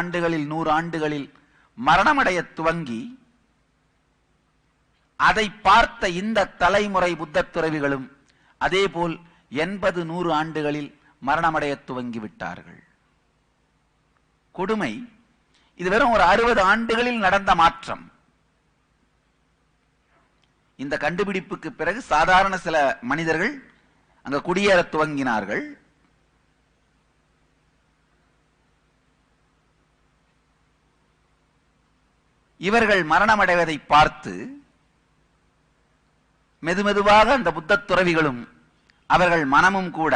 ஆண்டுகளில் 100 ஆண்டுகளில் மரணமடைய துவங்கி அதை பார்த்த இந்த தலைமுறை புத்த துறவிகளும் அதேபோல் 80-100 ஆண்டுகளில் மரணமடைய துவங்கிவிட்டார்கள். கொடுமை, இது வெறும் ஒரு 60 ஆண்டுகளில் நடந்த மாற்றம். இந்த கண்டுபிடிப்புக்கு பிறகு சாதாரண சில மனிதர்கள் அங்க குடியேற துவங்கினார்கள். இவர்கள் மரணமடைவதை பார்த்து மெதுமெதுவாக அந்த புத்த துறவிகளும் அவர்கள் மனமும் கூட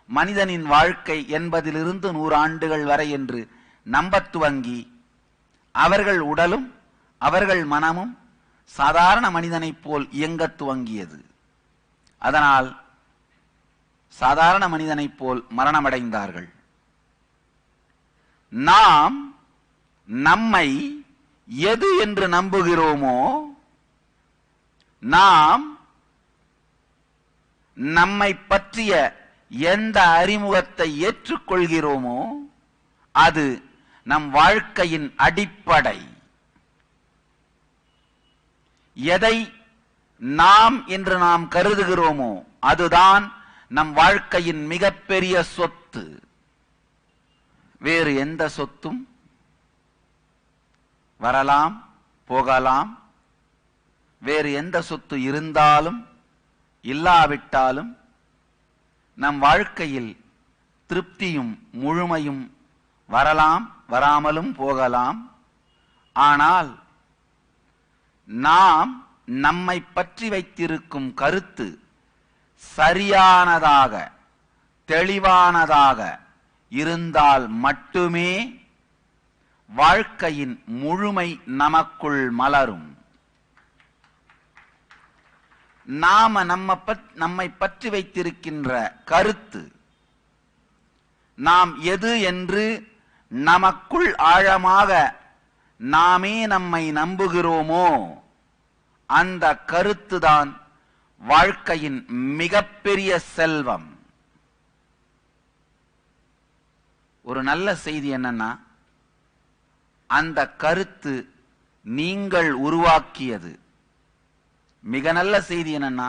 மனிதனின் வாழ்க்கை 80-100 ஆண்டுகள் வரை என்று நம்பத் துவங்கி அவர்கள் உடலும் அவர்கள் மனமும் சாதாரண மனிதனைப் போல் இயங்கத் துவங்கியது. அதனால் சாதாரண மனிதனைப் போல் மரணமடைந்தார்கள். நாம் நம்மை எது என்று நம்புகிறோமோ, நாம் நம்மை பற்றிய எந்த அறிமுகத்தை ஏற்றுக்கொள்கிறோமோ அது நம் வாழ்க்கையின் அடிப்படை. எதை நாம் என்று நாம் கருதுகிறோமோ அதுதான் நம் வாழ்க்கையின் மிகப்பெரிய சொத்து. வேறு எந்த சொத்தும் வரலாம் போகலாம். வேறு எந்த சொத்து இருந்தாலும் இல்லாவிட்டாலும் நம் வாழ்க்கையில் திருப்தியும் முழுமையும் வரலாம், வராமலும் போகலாம். ஆனால் நாம் நம்மை பற்றி வைத்திருக்கும் கருத்து சரியானதாக தெளிவானதாக இருந்தால் மட்டுமே வாழ்க்கையின் முழுமை நமக்குள் மலரும். நாம நம்மை பற்றி வைத்திருக்கின்ற கருத்து, நாம் எது என்று நமக்குள் ஆழமாக நாமே நம்மை நம்புகிறோமோ அந்த கருத்துதான் வாழ்க்கையின் மிகப்பெரிய செல்வம். ஒரு நல்ல செய்தி என்னன்னா, அந்த கருத்து நீங்கள் உருவாக்கியது. மிக நல்ல செய்தி என்னன்னா,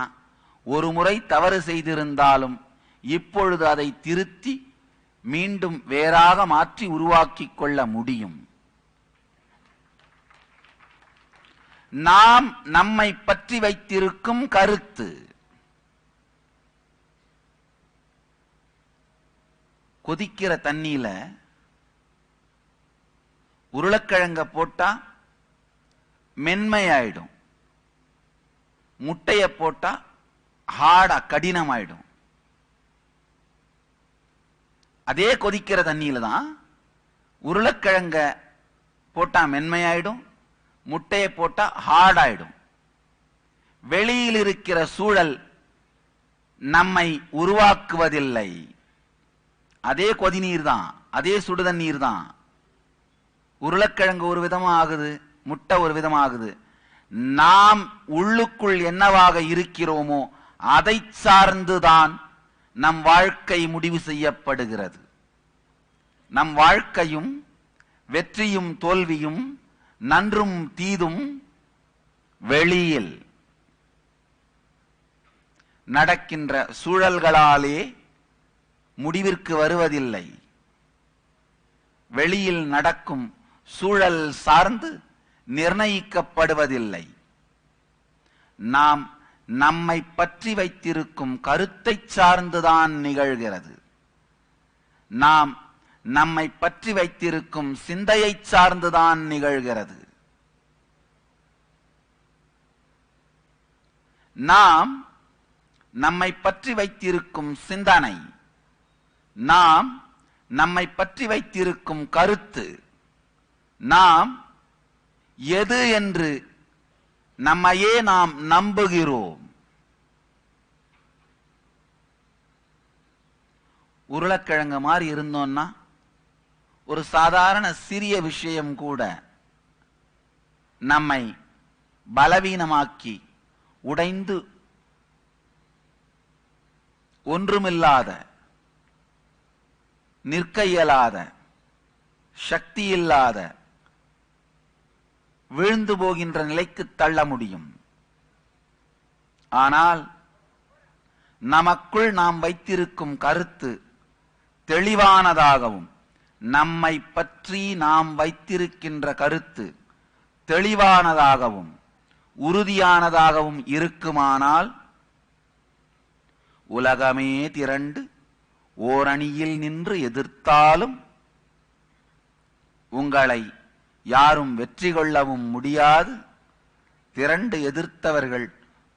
ஒரு முறை தவறு செய்திருந்தாலும் இப்பொழுது அதை திருத்தி மீண்டும் வேறாக மாற்றி உருவாக்கிக் கொள்ள முடியும். நாம் நம்மை பற்றி வைத்திருக்கும் கருத்து. கொதிக்கிற தண்ணியில உருளைக்கிழங்க போட்டா மென்மையாயிடும், முட்டைய போட்டா ஹார்டா கடினமாயிடும். அதே கொதிக்கிற தண்ணியில தான் உருளைக்கிழங்க போட்டா மென்மையாயிடும், முட்டையை போட்டா ஹார்ட் ஆயிடும். வெளியில் இருக்கிற சூழல் நம்மை உருவாக்குவதில்லை. அதே கொதிநீர் தான், அதே சுடுதண்ணீர் தான். உருளைக்கிழங்கு ஒரு விதமா ஆகுது, முட்டை ஒரு விதமா ஆகுது. நாம் உள்ளுக்குள் என்னவாக இருக்கிறோமோ அதை சார்ந்துதான் நம் வாழ்க்கை முடிவு செய்யப்படுகிறது. நம் வாழ்க்கையும் வெற்றியும் தோல்வியும் நன்றும் தீதும் வெளியில் நடக்கின்ற சூழல்களாலே முடிவிற்கு வருவதில்லை. வெளியில் நடக்கும் சூழல் சார்ந்து நிர்ணயிக்கப்படுவதில்லை. நாம் நம்மை பற்றி வைத்திருக்கும் கருத்தை சார்ந்துதான் நிகழ்கிறது. நாம் நம்மை பற்றி வைத்திருக்கும் சிந்தையை சார்ந்துதான் நிகழ்கிறது. நாம் நம்மை பற்றி வைத்திருக்கும் சிந்தனை, நாம் நம்மை பற்றி வைத்திருக்கும் கருத்து, நாம் எது என்று நம்மையே நாம் நம்புகிறோம். உருளைக்கிழங்கு மாதிரி இருந்தோம்னா ஒரு சாதாரண சிறிய விஷயம் கூட நம்மை பலவீனமாக்கி உடைந்து ஒன்றுமில்லாத நிற்க இயலாத சக்தி இல்லாத விழுந்து போகின்ற நிலைக்கு தள்ள முடியும். ஆனால் நமக்குள் நாம் வைத்திருக்கும் கருத்து தெளிவானதாகவும், நம்மை பற்றி நாம் வைத்திருக்கின்ற கருத்து தெளிவானதாகவும் உறுதியானதாகவும் இருக்குமானால் உலகமே திரண்டு ஓரணியில் நின்று எதிர்த்தாலும் உங்களை யாரும் வெற்றி கொள்ளவும் முடியாது. திரண்டு எதிர்த்தவர்கள்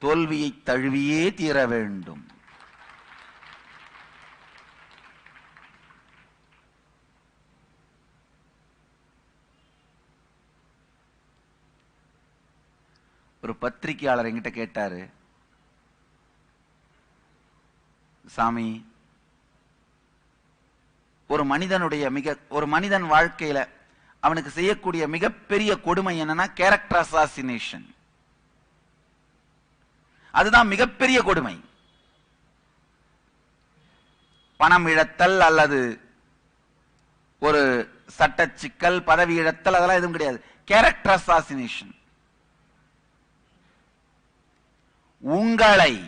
தோல்வியை தழுவியே தீர வேண்டும். ஒரு பத்திரிகையாளர் என்கிட்ட கேட்டாரு, சாமி, ஒரு மனிதன் வாழ்க்கையில அவனுக்கு செய்யக்கூடிய மிகப்பெரிய கொடுமை என்னன்னா கேரக்டர் அசாசினேஷன். அதுதான் மிகப்பெரிய கொடுமை. பணம் இழத்தல் அல்லது ஒரு சட்ட சிக்கல், பதவி இழத்தல், அதெல்லாம் எதுவும் கிடையாது. Character assassination. உங்களுக்குள்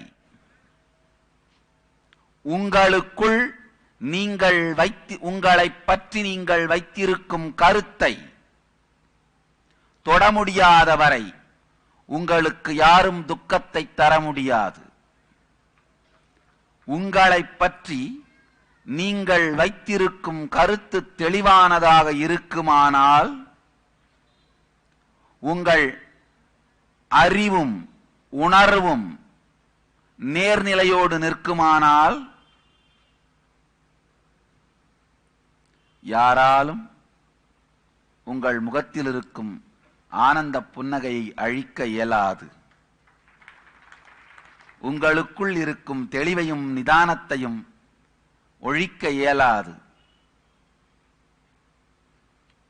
உங்களை பற்றி நீங்கள் வைத்திருக்கும் கருத்தை தொட முடியாத வரை உங்களுக்கு யாரும் துக்கத்தை தர முடியாது. உங்களை பற்றி நீங்கள் வைத்திருக்கும் கருத்து தெளிவானதாக இருக்குமானால், உங்கள் அறிவும் உணர்வும் நேர்நிலையோடு நிற்குமானால் யாராலும் உங்கள் முகத்தில் இருக்கும் ஆனந்த புன்னகையை அழிக்க இயலாது. உங்களுக்குள் இருக்கும் தெளிவையும் நிதானத்தையும் ஒழிக்க இயலாது.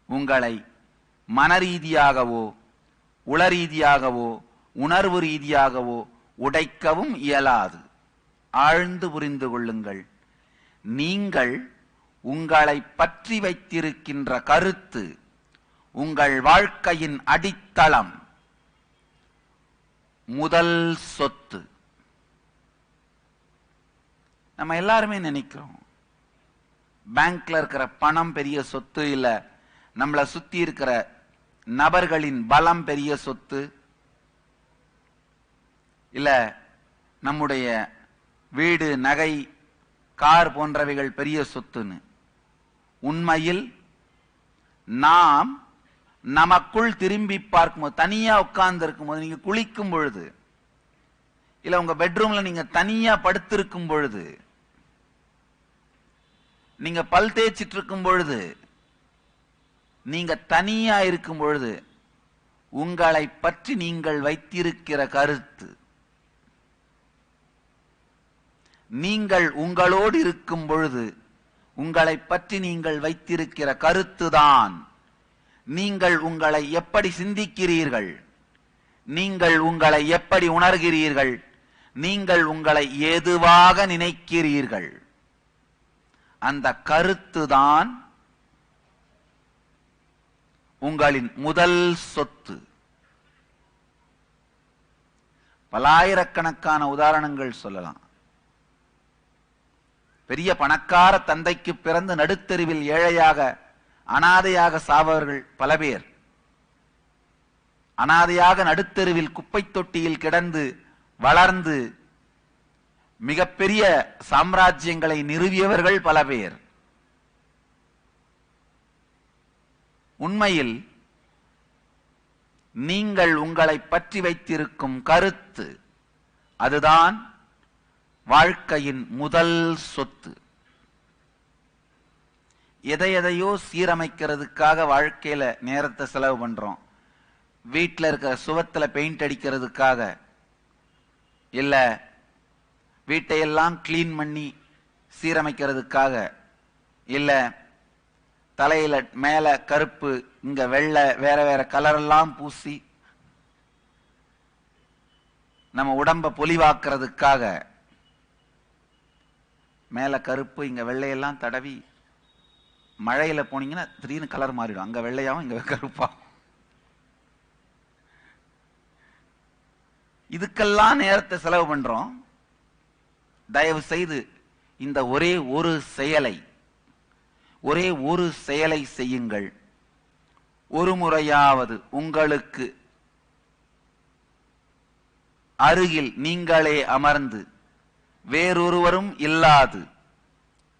உங்களை மனரீதியாகவோ உளரீதியாகவோ உணர்வு ரீதியாகவோ உடைக்கவும் இயலாது. ஆழ்ந்து புரிந்து கொள்ளுங்கள். நீங்கள் உங்களை பற்றி வைத்திருக்கின்ற கருத்து உங்கள் வாழ்க்கையின் அடித்தளம், முதல் சொத்து. நம்ம எல்லாருமே நினைக்கிறோம் பேங்க்ல இருக்கிற பணம் பெரிய சொத்து இல்ல, நம்மளை சுத்தி இருக்கிற நபர்களின் பலம் பெரிய சொத்து இல்ல, நம்முடைய வீடு, நகை, கார் போன்றவைகள் பெரிய சொத்துன்னு. உண்மையில் நாம் நமக்குள் திரும்பி பார்க்கும்போது, தனியா உட்கார்ந்து இருக்கும்போது, நீங்க குளிக்கும் பொழுது இல்ல உங்க பெட்ரூம்ல நீங்க தனியா படுத்திருக்கும் பொழுது, நீங்க பல் தேய்ச்சிட்டு இருக்கும் பொழுது, நீங்க தனியா இருக்கும் பொழுது உங்களை பற்றி நீங்கள் வைத்திருக்கிற கருத்து, நீங்கள் உங்களோடு இருக்கும் பொழுது உங்களை பற்றி நீங்கள் வைத்திருக்கிற கருத்துதான் நீங்கள் உங்களை எப்படி சிந்திக்கிறீர்கள், நீங்கள் உங்களை எப்படி உணர்கிறீர்கள், நீங்கள் உங்களை எதுவாக நினைக்கிறீர்கள். அந்த கருத்துதான் உங்களின் முதல் சொத்து. பல்லாயிரக்கணக்கான உதாரணங்கள் சொல்லலாம். பெரிய பணக்கார தந்தைக்கு பிறந்து நடுத்தெருவில் ஏழையாக அனாதையாக சாபவர்கள் பல பேர். அனாதையாக நடுத்தெருவில் குப்பை தொட்டியில் கிடந்து வளர்ந்து மிகப்பெரிய சாம்ராஜ்யங்களை நிறுவியவர்கள் பல பேர். உண்மையில் நீங்கள் உங்களை பற்றி வைத்திருக்கும் கருத்து, அதுதான் வாழ்க்கையின் முதல் சொத்து. எதையோ சீரமைக்கிறதுக்காக வாழ்க்கையில நேரத்தை செலவு பண்றோம். வீட்டில் இருக்கிற சுவத்துல பெயிண்ட் அடிக்கிறதுக்காக இல்ல, வீட்டையெல்லாம் கிளீன் பண்ணி சீரமைக்கிறதுக்காக இல்ல, தலையில மேல கருப்பு இங்க வெள்ளை வேற வேற கலர் எல்லாம் பூசி நம்ம உடம்ப பொலிவாக்குறதுக்காக மேல கருப்பு இங்க வெள்ளையெல்லாம் தடவி மழையில போனீங்கன்னா திடீர்னு கலர் மாறிடும், அங்க வெள்ளையாவும் இங்க கருப்பாகும். இதுக்கெல்லாம் நேரத்தை செலவு பண்றோம். தயவு செய்து இந்த ஒரே ஒரு செயலை செய்யுங்கள். ஒரு முறையாவது உங்களுக்கு அருகில் நீங்களே அமர்ந்து, வேறொருவரும் இல்லாது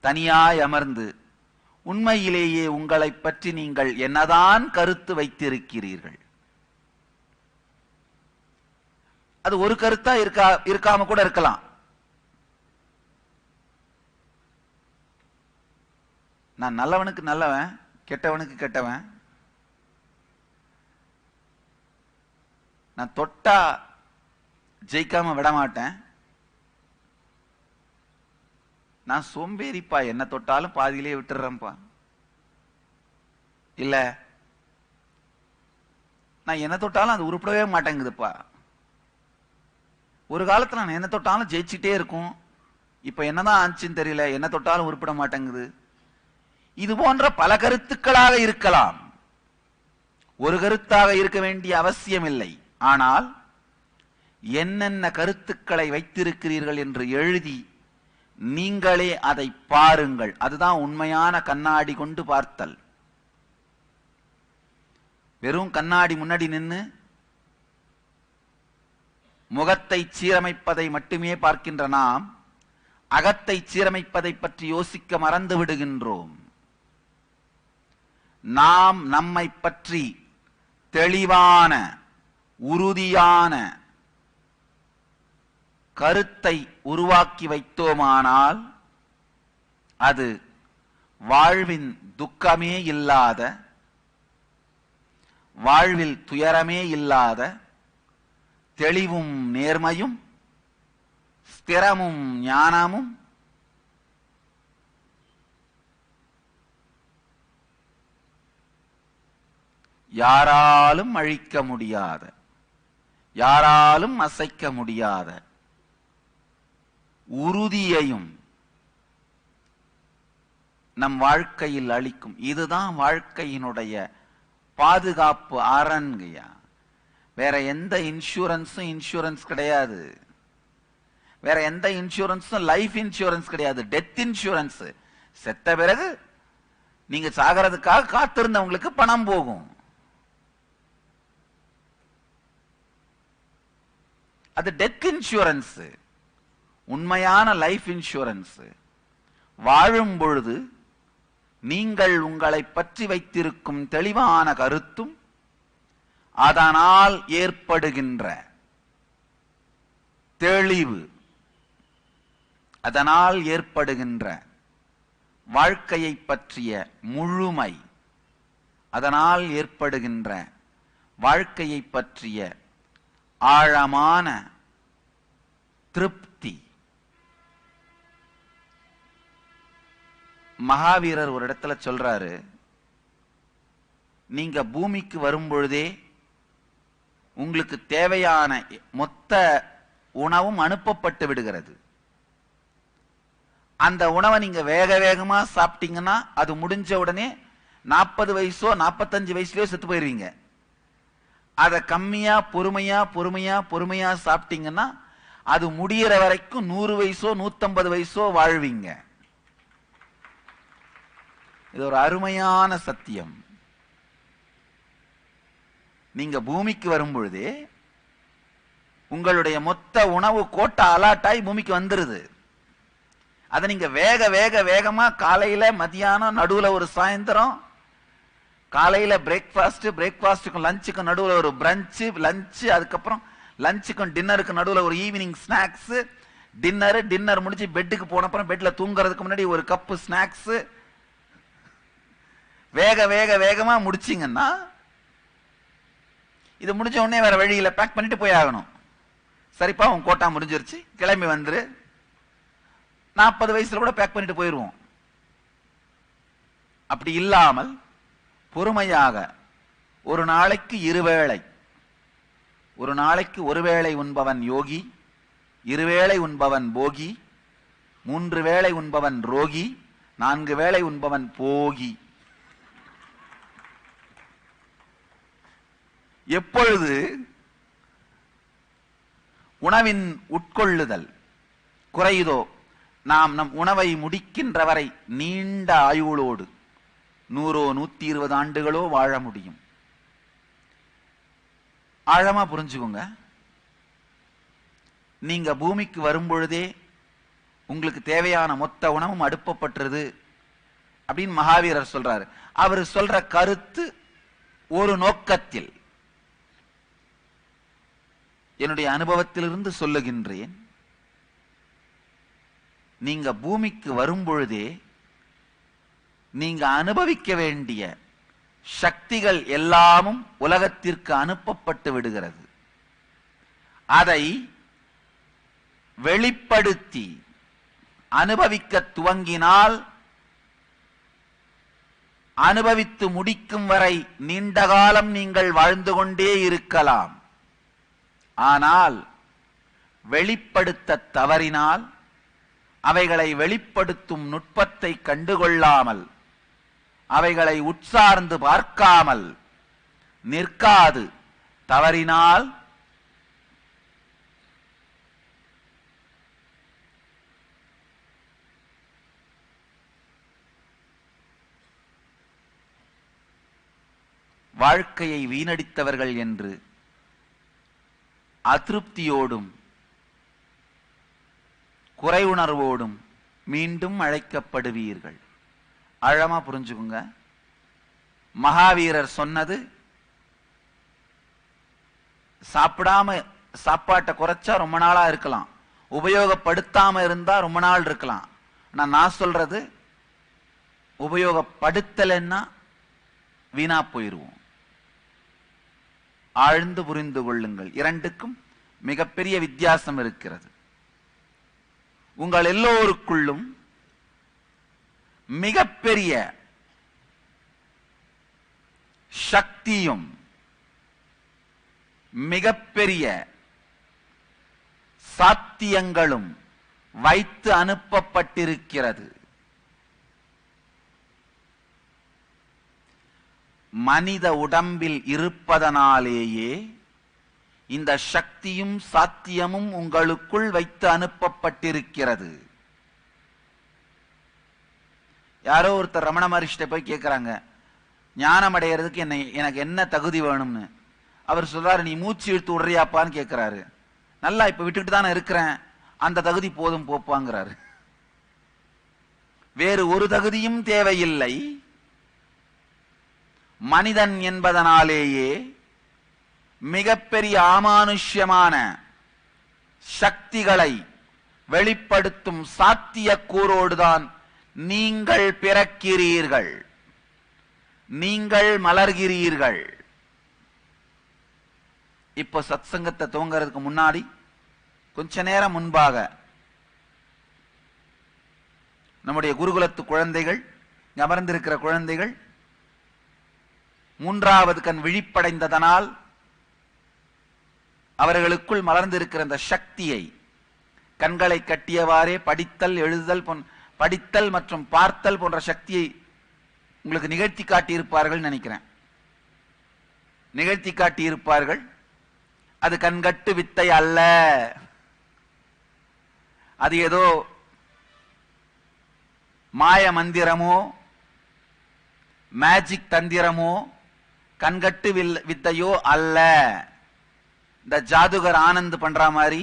தனியாய் அமர்ந்து, உண்மையிலேயே உங்களை பற்றி நீங்கள் என்னதான் கருத்து வைத்திருக்கிறீர்கள், அது ஒரு கருத்தா இருக்காம கூட இருக்கலாம். நான் நல்லவனுக்கு நல்லவன், கெட்டவனுக்கு கெட்டவன், நான் தொட்டா ஜெயிக்காம விட மாட்டேன், நான் சோம்பேறிப்பா, என்ன தொட்டாலும் பாதியிலே விட்டுறேன்ப்பா, இல்ல நான் என்ன தொட்டாலும் அது உருப்படவே மாட்டேங்குதுப்பா, ஒரு காலத்துல நான் என்ன தொட்டாலும் ஜெயிச்சுட்டே இருக்கும், இப்ப என்னதான் ஆச்சுன்னு தெரியல, என்ன தொட்டாலும் உருப்பிட மாட்டேங்குது. இது போன்ற பல கருத்துக்களாக இருக்கலாம், ஒரு கருத்தாக இருக்க வேண்டிய அவசியம் இல்லை. ஆனால் என்னென்ன கருத்துக்களை வைத்திருக்கிறீர்கள் என்று எழுதி நீங்களே அதை பாருங்கள். அதுதான் உண்மையான கண்ணாடி கொண்டு பார்த்தல். வெறும் கண்ணாடி முன்னாடி நின்று முகத்தை சீரமைப்பதை மட்டுமே பார்க்கின்ற நாம் அகத்தை சீரமைப்பதை பற்றி யோசிக்க மறந்து விடுகின்றோம். நாம் நம்மை பற்றி தெளிவான உறுதியான கருத்தை உருவாக்கி வைத்தோமானால் அது வாழ்வின் துக்கமே இல்லாத, வாழ்வில் துயரமே இல்லாத தெளிவும் நேர்மையும் ஸ்திரமும் ஞானமும் யாராலும் அழிக்க முடியாத, யாராலும் அசைக்க முடியாத உறுதியையும் நம் வாழ்க்கையில் அளிக்கும். இதுதான் வாழ்க்கையினுடைய பாதுகாப்பு அரண்கையா. வேற எந்த இன்சூரன்ஸும் இன்சூரன்ஸ் கிடையாது, வேற எந்த இன்சூரன்ஸும் லைஃப் இன்சூரன்ஸ் கிடையாது, டெத் இன்சூரன்ஸ். செத்த பிறகு நீங்க சாகிறதுக்காக காத்திருந்தவங்களுக்கு பணம் போகும், அது டெத் இன்சூரன்ஸ். உண்மையான லைஃப் இன்சூரன்ஸ் வாழும் பொழுது நீங்கள் உங்களை பற்றி வைத்திருக்கும் தெளிவான கருத்தும் அதனால் ஏற்படுகின்ற தெளிவு, அதனால் ஏற்படுகின்ற வாழ்க்கையை பற்றிய முழுமை, அதனால் ஏற்படுகின்ற வாழ்க்கையை பற்றிய ஆழமான திருப்தி. மகாவீரர் ஒரு இடத்துல சொல்றாரு, நீங்க பூமிக்கு வரும் பொழுதே உங்களுக்கு தேவையான மொத்த உணவும் அனுப்பப்பட்டு விடுகிறது. அந்த உணவை நீங்க வேக வேகமா சாப்பிட்டீங்கன்னா அது முடிஞ்ச உடனே 40 வயசோ 45 வயசுலயோ செத்து போயிருவீங்க. அதை கம்மியா பொறுமையா பொறுமையா பொறுமையா சாப்பிட்டீங்கன்னா அது முடிகிற வரைக்கும் 100 வயசோ 150 வயசோ வாழ்வீங்க. இது ஒரு அருமையான சத்தியம். நீங்க பூமிக்கு வரும் பொழுதே உங்களுடைய மொத்த உணவு கோட்டை அலாட்டாய் பூமிக்கு வந்துருது. அதை நீங்க வேக வேக வேகமா காலையில மதியானம் நடுவுல ஒரு சாயந்தரம், காலையில பிரேக்ஃபாஸ்ட், பிரேக்ஃபாஸ்டுக்கும் லஞ்சுக்கும் நடுவுல ஒரு பிரஞ்சு, லஞ்சு, அதுக்கப்புறம் லஞ்சுக்கும் டின்னருக்கு நடுவுல ஒரு ஈவினிங் ஸ்நாக்ஸ், டின்னர் முடிச்சு பெட்டுக்கு போனப்புறம் பெட்ல தூங்குறதுக்கு முன்னாடி ஒரு கப்பு ஸ்நாக்ஸ், வேக வேக வேகமா முடிச்சிங்கன்னா இது முடிஞ்ச உடனே வேற வழியில பேக் பண்ணிட்டு போய் ஆகணும். சரிப்பா உன் கோட்டா முடிஞ்சிருச்சு, கிளம்பி வந்துரு. 40 வயசுல கூட பேக் பண்ணிட்டு போயிருவோம். அப்படி இல்லாமல் பொறுமையாக ஒரு நாளைக்கு 2 வேளை, ஒரு நாளைக்கு 1 வேளை உண்பவன் யோகி, 2 வேளை உண்பவன் போகி, 3 வேளை உண்பவன் ரோகி, 4 வேளை உண்பவன் போகி எப்பொழுது உணவின் உட்கொள்ளுதல் குறையுதோ, நாம் நம் உணவை முடிக்கின்ற வரை நீண்ட ஆயுளோடு 100 120 ஆண்டுகளோ வாழ முடியும். ஆழமா புரிஞ்சுக்கோங்க. நீங்க பூமிக்கு வரும்பொழுதே உங்களுக்கு தேவையான மொத்த உணவும் அடுப்பப்பட்டுருது அப்படின்னு மகாவீரர் சொல்றாரு. அவர் சொல்ற கருத்து ஒரு நோக்கத்தில், என்னுடைய அனுபவத்திலிருந்து சொல்லுகின்றேன், நீங்க பூமிக்கு வரும்பொழுதே நீங்க அனுபவிக்க வேண்டிய சக்திகள் எல்லாமும் உலகத்திற்கு அனுப்பப்பட்டு விடுகிறது. அதை வெளிப்படுத்தி அனுபவிக்க துவங்கினால் அனுபவித்து முடிக்கும் வரை நீண்ட காலம் நீங்கள் வாழ்ந்து கொண்டே இருக்கலாம். ஆனால் வெளிப்படுத்த தவறினால், அவைகளை வெளிப்படுத்தும் நுட்பத்தை கண்டுகொள்ளாமல், அவைகளை உட்சார்ந்து பார்க்காமல் நிற்காது தவறினால் வாழ்க்கையை வீணடித்தவர்கள் என்று அதிருப்தியோடும் குறை உணர்வோடும் மீண்டும் அழைக்கப்படுவீர்கள். ஆழமா புரிஞ்சுக்குங்க. மகாவீரர் சொன்னது, சாப்பாட்டை குறைச்சா ரொம்ப நாளா இருக்கலாம், உபயோகப்படுத்தாம இருந்தா ரொம்ப நாள் இருக்கலாம். நான் சொல்றது, உபயோகப்படுத்தலைன்னா வீணா போயிருவோம். ஆழ்ந்து புரிந்து கொள்ளுங்கள். இரண்டுக்கும் மிகப்பெரிய வித்தியாசம் இருக்கிறது. உங்கள் எல்லோருக்குள்ளும் மிகப்பெரிய சக்தியும் மிகப்பெரிய சாத்தியங்களும் வைத்து அனுப்பப்பட்டிருக்கிறது. மனித உடம்பில் இருப்பதனாலேயே இந்த சக்தியும் சாத்தியமும் உங்களுக்குள் வைத்து அனுப்பப்பட்டிருக்கிறது. யாரோ ஒருத்தர் ரமண மகரிஷிட்ட போய் கேட்கிறாங்க, ஞானம் அடைகிறதுக்கு எனக்கு என்ன தகுதி வேணும்னு. அவர் சொல்றாரு, நீ மூச்சு இழுத்து விடுறியாப்பான்னு கேட்கிறாரு. நல்லா இப்ப விட்டுட்டு தானே இருக்கிறேன், அந்த தகுதி போதும் போப்பாங்கிறாரு. வேறு ஒரு தகுதியும் தேவையில்லை. மனிதன் என்பதனாலேயே மிகப்பெரிய அமானுஷ்யமான சக்திகளை வெளிப்படுத்தும் சாத்தியக்கூறோடுதான் நீங்கள் பிறக்கிறீர்கள், நீங்கள் மலர்கிறீர்கள். இப்போ சத்சங்கத்தை துவங்கிறதுக்கு முன்னாடி கொஞ்ச நேரம் முன்பாக நம்முடைய குருகுலத்து குழந்தைகள், அமர்ந்திருக்கிற குழந்தைகள், மூன்றாவது கண் விழிப்படைந்ததனால் அவர்களுக்குள் மலர்ந்திருக்கிற அந்த சக்தியை கண்களை கட்டியவாறே படித்தல், எழுதுதல், படித்தல் மற்றும் பார்த்தல் போன்ற சக்தியை உங்களுக்கு நிகழ்த்தி காட்டியிருப்பார்கள் நினைக்கிறேன். நிகழ்த்தி காட்டியிருப்பார்கள். அது கண்கட்டு வித்தை அல்ல. அது ஏதோ மாய மந்திரமோ மேஜிக் தந்திரமோ கண்கட்டு வித்தையோ அல்ல. இந்த ஜாதுகர் ஆனந்த் பண்ற மாதிரி,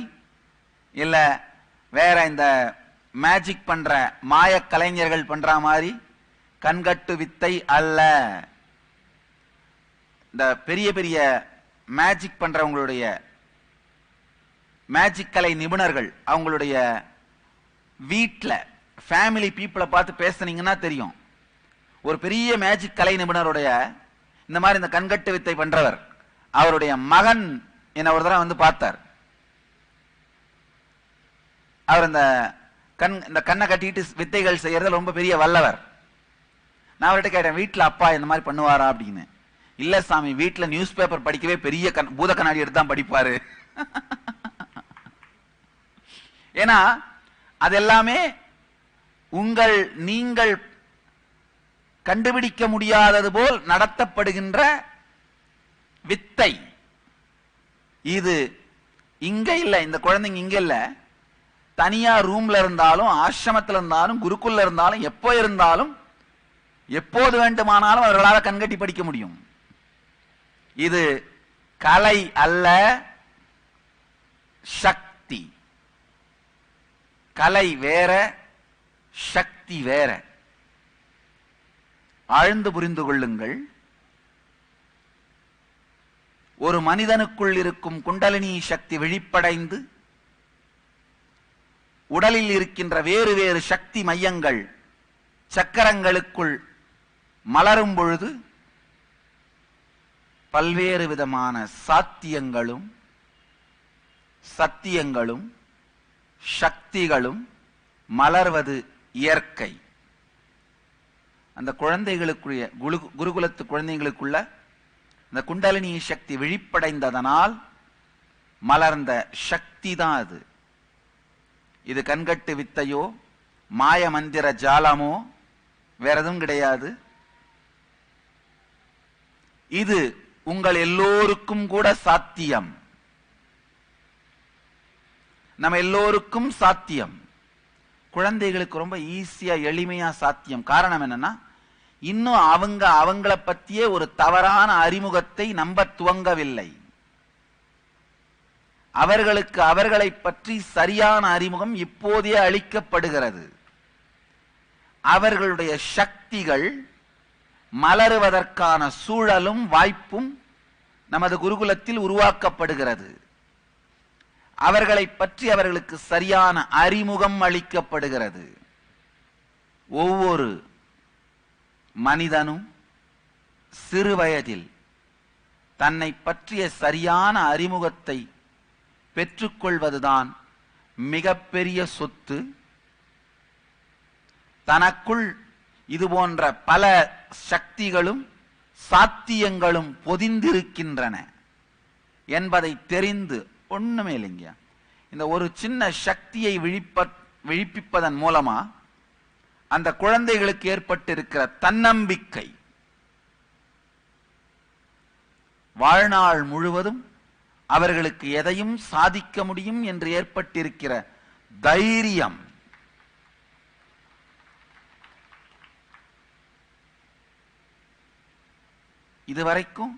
இல்ல வேற இந்த மேஜிக் பண்ற மாய கலைஞர்கள் பண்ற மாதிரி கண்கட்டு வித்தை அல்ல. இந்த பெரிய பெரிய மேஜிக் பண்றவங்களுடைய மேஜிக் கலை நிபுணர்கள் அவங்களுடைய வீட்டில் ஃபேமிலி பீப்புளை பார்த்து பேசுனீங்கன்னா தெரியும். ஒரு பெரிய மேஜிக் கலை நிபுணருடைய இந்த மாதிரி இந்த கண்கட்டு வித்தை பண்றவர், அவருடைய மகன் என்ன ஒரு தடவை வந்து பார்த்தார். அவர் இந்த கண்ணை கட்டிட்டு வித்தைகள் செய்யறது ரொம்ப பெரிய வல்லவர். நான் அவர்கிட்ட கேட்டேன், வீட்டில் அப்பா இந்த மாதிரி பண்ணுவாரா அப்படின்னு. இல்ல சாமி, வீட்டில் நியூஸ் பேப்பர் படிக்கவே பெரிய பூத கண்ணாடி எடுத்து தான் படிப்பாரு. ஏன்னா அது எல்லாமே நீங்கள் கண்டுபிடிக்க முடியாதது போல் நடத்தப்படுகின்ற வித்தை. இது இங்க இல்ல, இந்த குழந்தைங்க இங்க இல்ல, தனியா ரூம்ல இருந்தாலும், ஆசிரமத்தில் இருந்தாலும், குருக்குள்ள இருந்தாலும், எப்போ இருந்தாலும், எப்போது வேண்டுமானாலும் அவர்களால் கண்கட்டி படிக்க முடியும். இது கலை அல்ல, சக்தி. கலை வேற, சக்தி வேற. ஆழ்ந்து புரிந்து கொள்ளுங்கள். ஒரு மனிதனுக்குள் இருக்கும் குண்டலினி சக்தி விழிப்படைந்து உடலில் இருக்கின்ற வேறு வேறு சக்தி மையங்கள் சக்கரங்களுக்குள் மலரும் பொழுது பல்வேறு விதமான சாத்தியங்களும் சத்தியங்களும் சக்திகளும் மலர்வது இயற்கை. அந்த குழந்தைகளுக்குரிய குருகுலத்து குழந்தைகளுக்குள்ள இந்த குண்டலினி சக்தி விழிப்படைந்ததனால் மலர்ந்த சக்தி தான் அது. இது கண்கட்டு வித்தையோ மாய மந்திர ஜாலமோ வேற எதுவும் கிடையாது. இது உங்கள் எல்லோருக்கும் கூட சாத்தியம். நம்ம எல்லோருக்கும் சாத்தியம். குழந்தைகளுக்கு ரொம்ப ஈஸியா எளிமையா சாத்தியம். காரணம் என்னன்னா, இன்னும் அவங்களை பற்றியே ஒரு தவறான அறிமுகத்தை நம்ப துவங்கவில்லை. அவர்களுக்கு அவர்களை பற்றி சரியான அறிமுகம் இப்போதே அளிக்கப்படுகிறது. அவர்களுடைய சக்திகள் மலருவதற்கான சூழலும் வாய்ப்பும் நமது குருகுலத்தில் உருவாக்கப்படுகிறது. அவர்களை பற்றி அவர்களுக்கு சரியான அறிமுகம் அளிக்கப்படுகிறது. ஒவ்வொரு மனிதனும் சிறு வயதில் தன்னை பற்றிய சரியான அறிமுகத்தை பெற்றுக்கொள்வதுதான் மிகப்பெரிய சொத்து. தனக்குள் இது போன்ற பல சக்திகளும் சாத்தியங்களும் பொதிந்திருக்கின்றன என்பதை தெரிந்து, ஒண்ணுமே இல்லைங்க, இந்த ஒரு சின்ன சக்தியை விழிப்பிப்பதன் மூலமா அந்த குழந்தைகளுக்கு ஏற்பட்டிருக்கிற தன்னம்பிக்கை வாழ்நாள் முழுவதும் அவர்களுக்கு எதையும் சாதிக்க முடியும் என்று ஏற்பட்டிருக்கிற தைரியம், இதுவரைக்கும்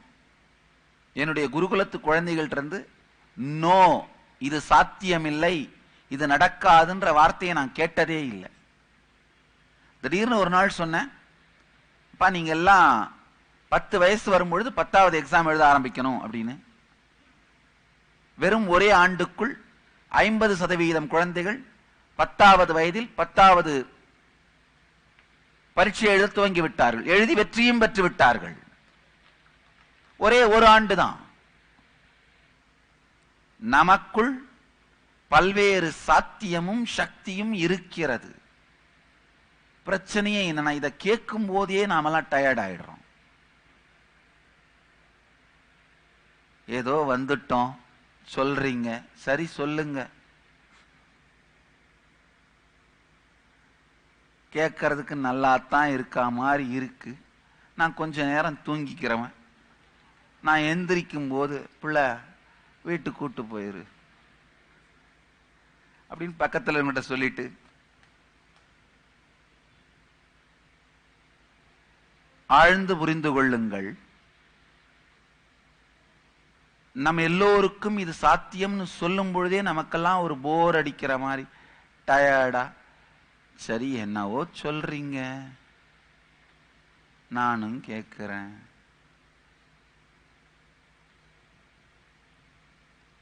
என்னுடைய குருகுலத்து குழந்தைகளிலிருந்து நோ, இது சாத்தியமில்லை, இது நடக்காதுன்ற வார்த்தையை நான் கேட்டதே இல்லை. திடீர்னு ஒரு நாள் சொன்னேன், அப்பா நீங்க எல்லாம் 10 வயசு வரும்பொழுது 10வது எக்ஸாம் எழுத ஆரம்பிக்கணும் அப்படின்னு. வெறும் ஒரே ஆண்டுக்குள் 50% குழந்தைகள் 10வது வயதில் 10வது பரீட்சை எழுத துவங்கி விட்டார்கள். எழுதி வெற்றியும் பெற்று விட்டார்கள். ஒரே ஒரு ஆண்டு தான். நமக்குள் பல்வேறு சாத்தியமும் சக்தியும் இருக்கிறது. பிரச்சனையே என்னன்னா, இதை கேட்கும் போதே நாமெல்லாம் டயர்ட் ஆயிடுறோம். ஏதோ வந்துட்டோம் சொல்றீங்க, சரி சொல்லுங்க, கேட்கறதுக்கு நல்லா தான் இருக்கா மாதிரி இருக்கு, நான் கொஞ்ச நேரம் தூங்கிக்கிறவன், நான் எந்திரிக்கும் போது பிள்ளை வீட்டுக்கு கூட்டு போயிரு அப்படின்னு பக்கத்தில் இவங்கிட்ட சொல்லிட்டு ஆழ்ந்து புரிந்து கொள்ளுங்கள். நம்ம எல்லோருக்கும் இது சாத்தியம்னு சொல்லும் பொழுதே நமக்கெல்லாம் ஒரு போர் அடிக்கிற மாதிரி, டயர்டா, சரி என்னவோ சொல்றீங்க நானும் கேட்கிறேன்.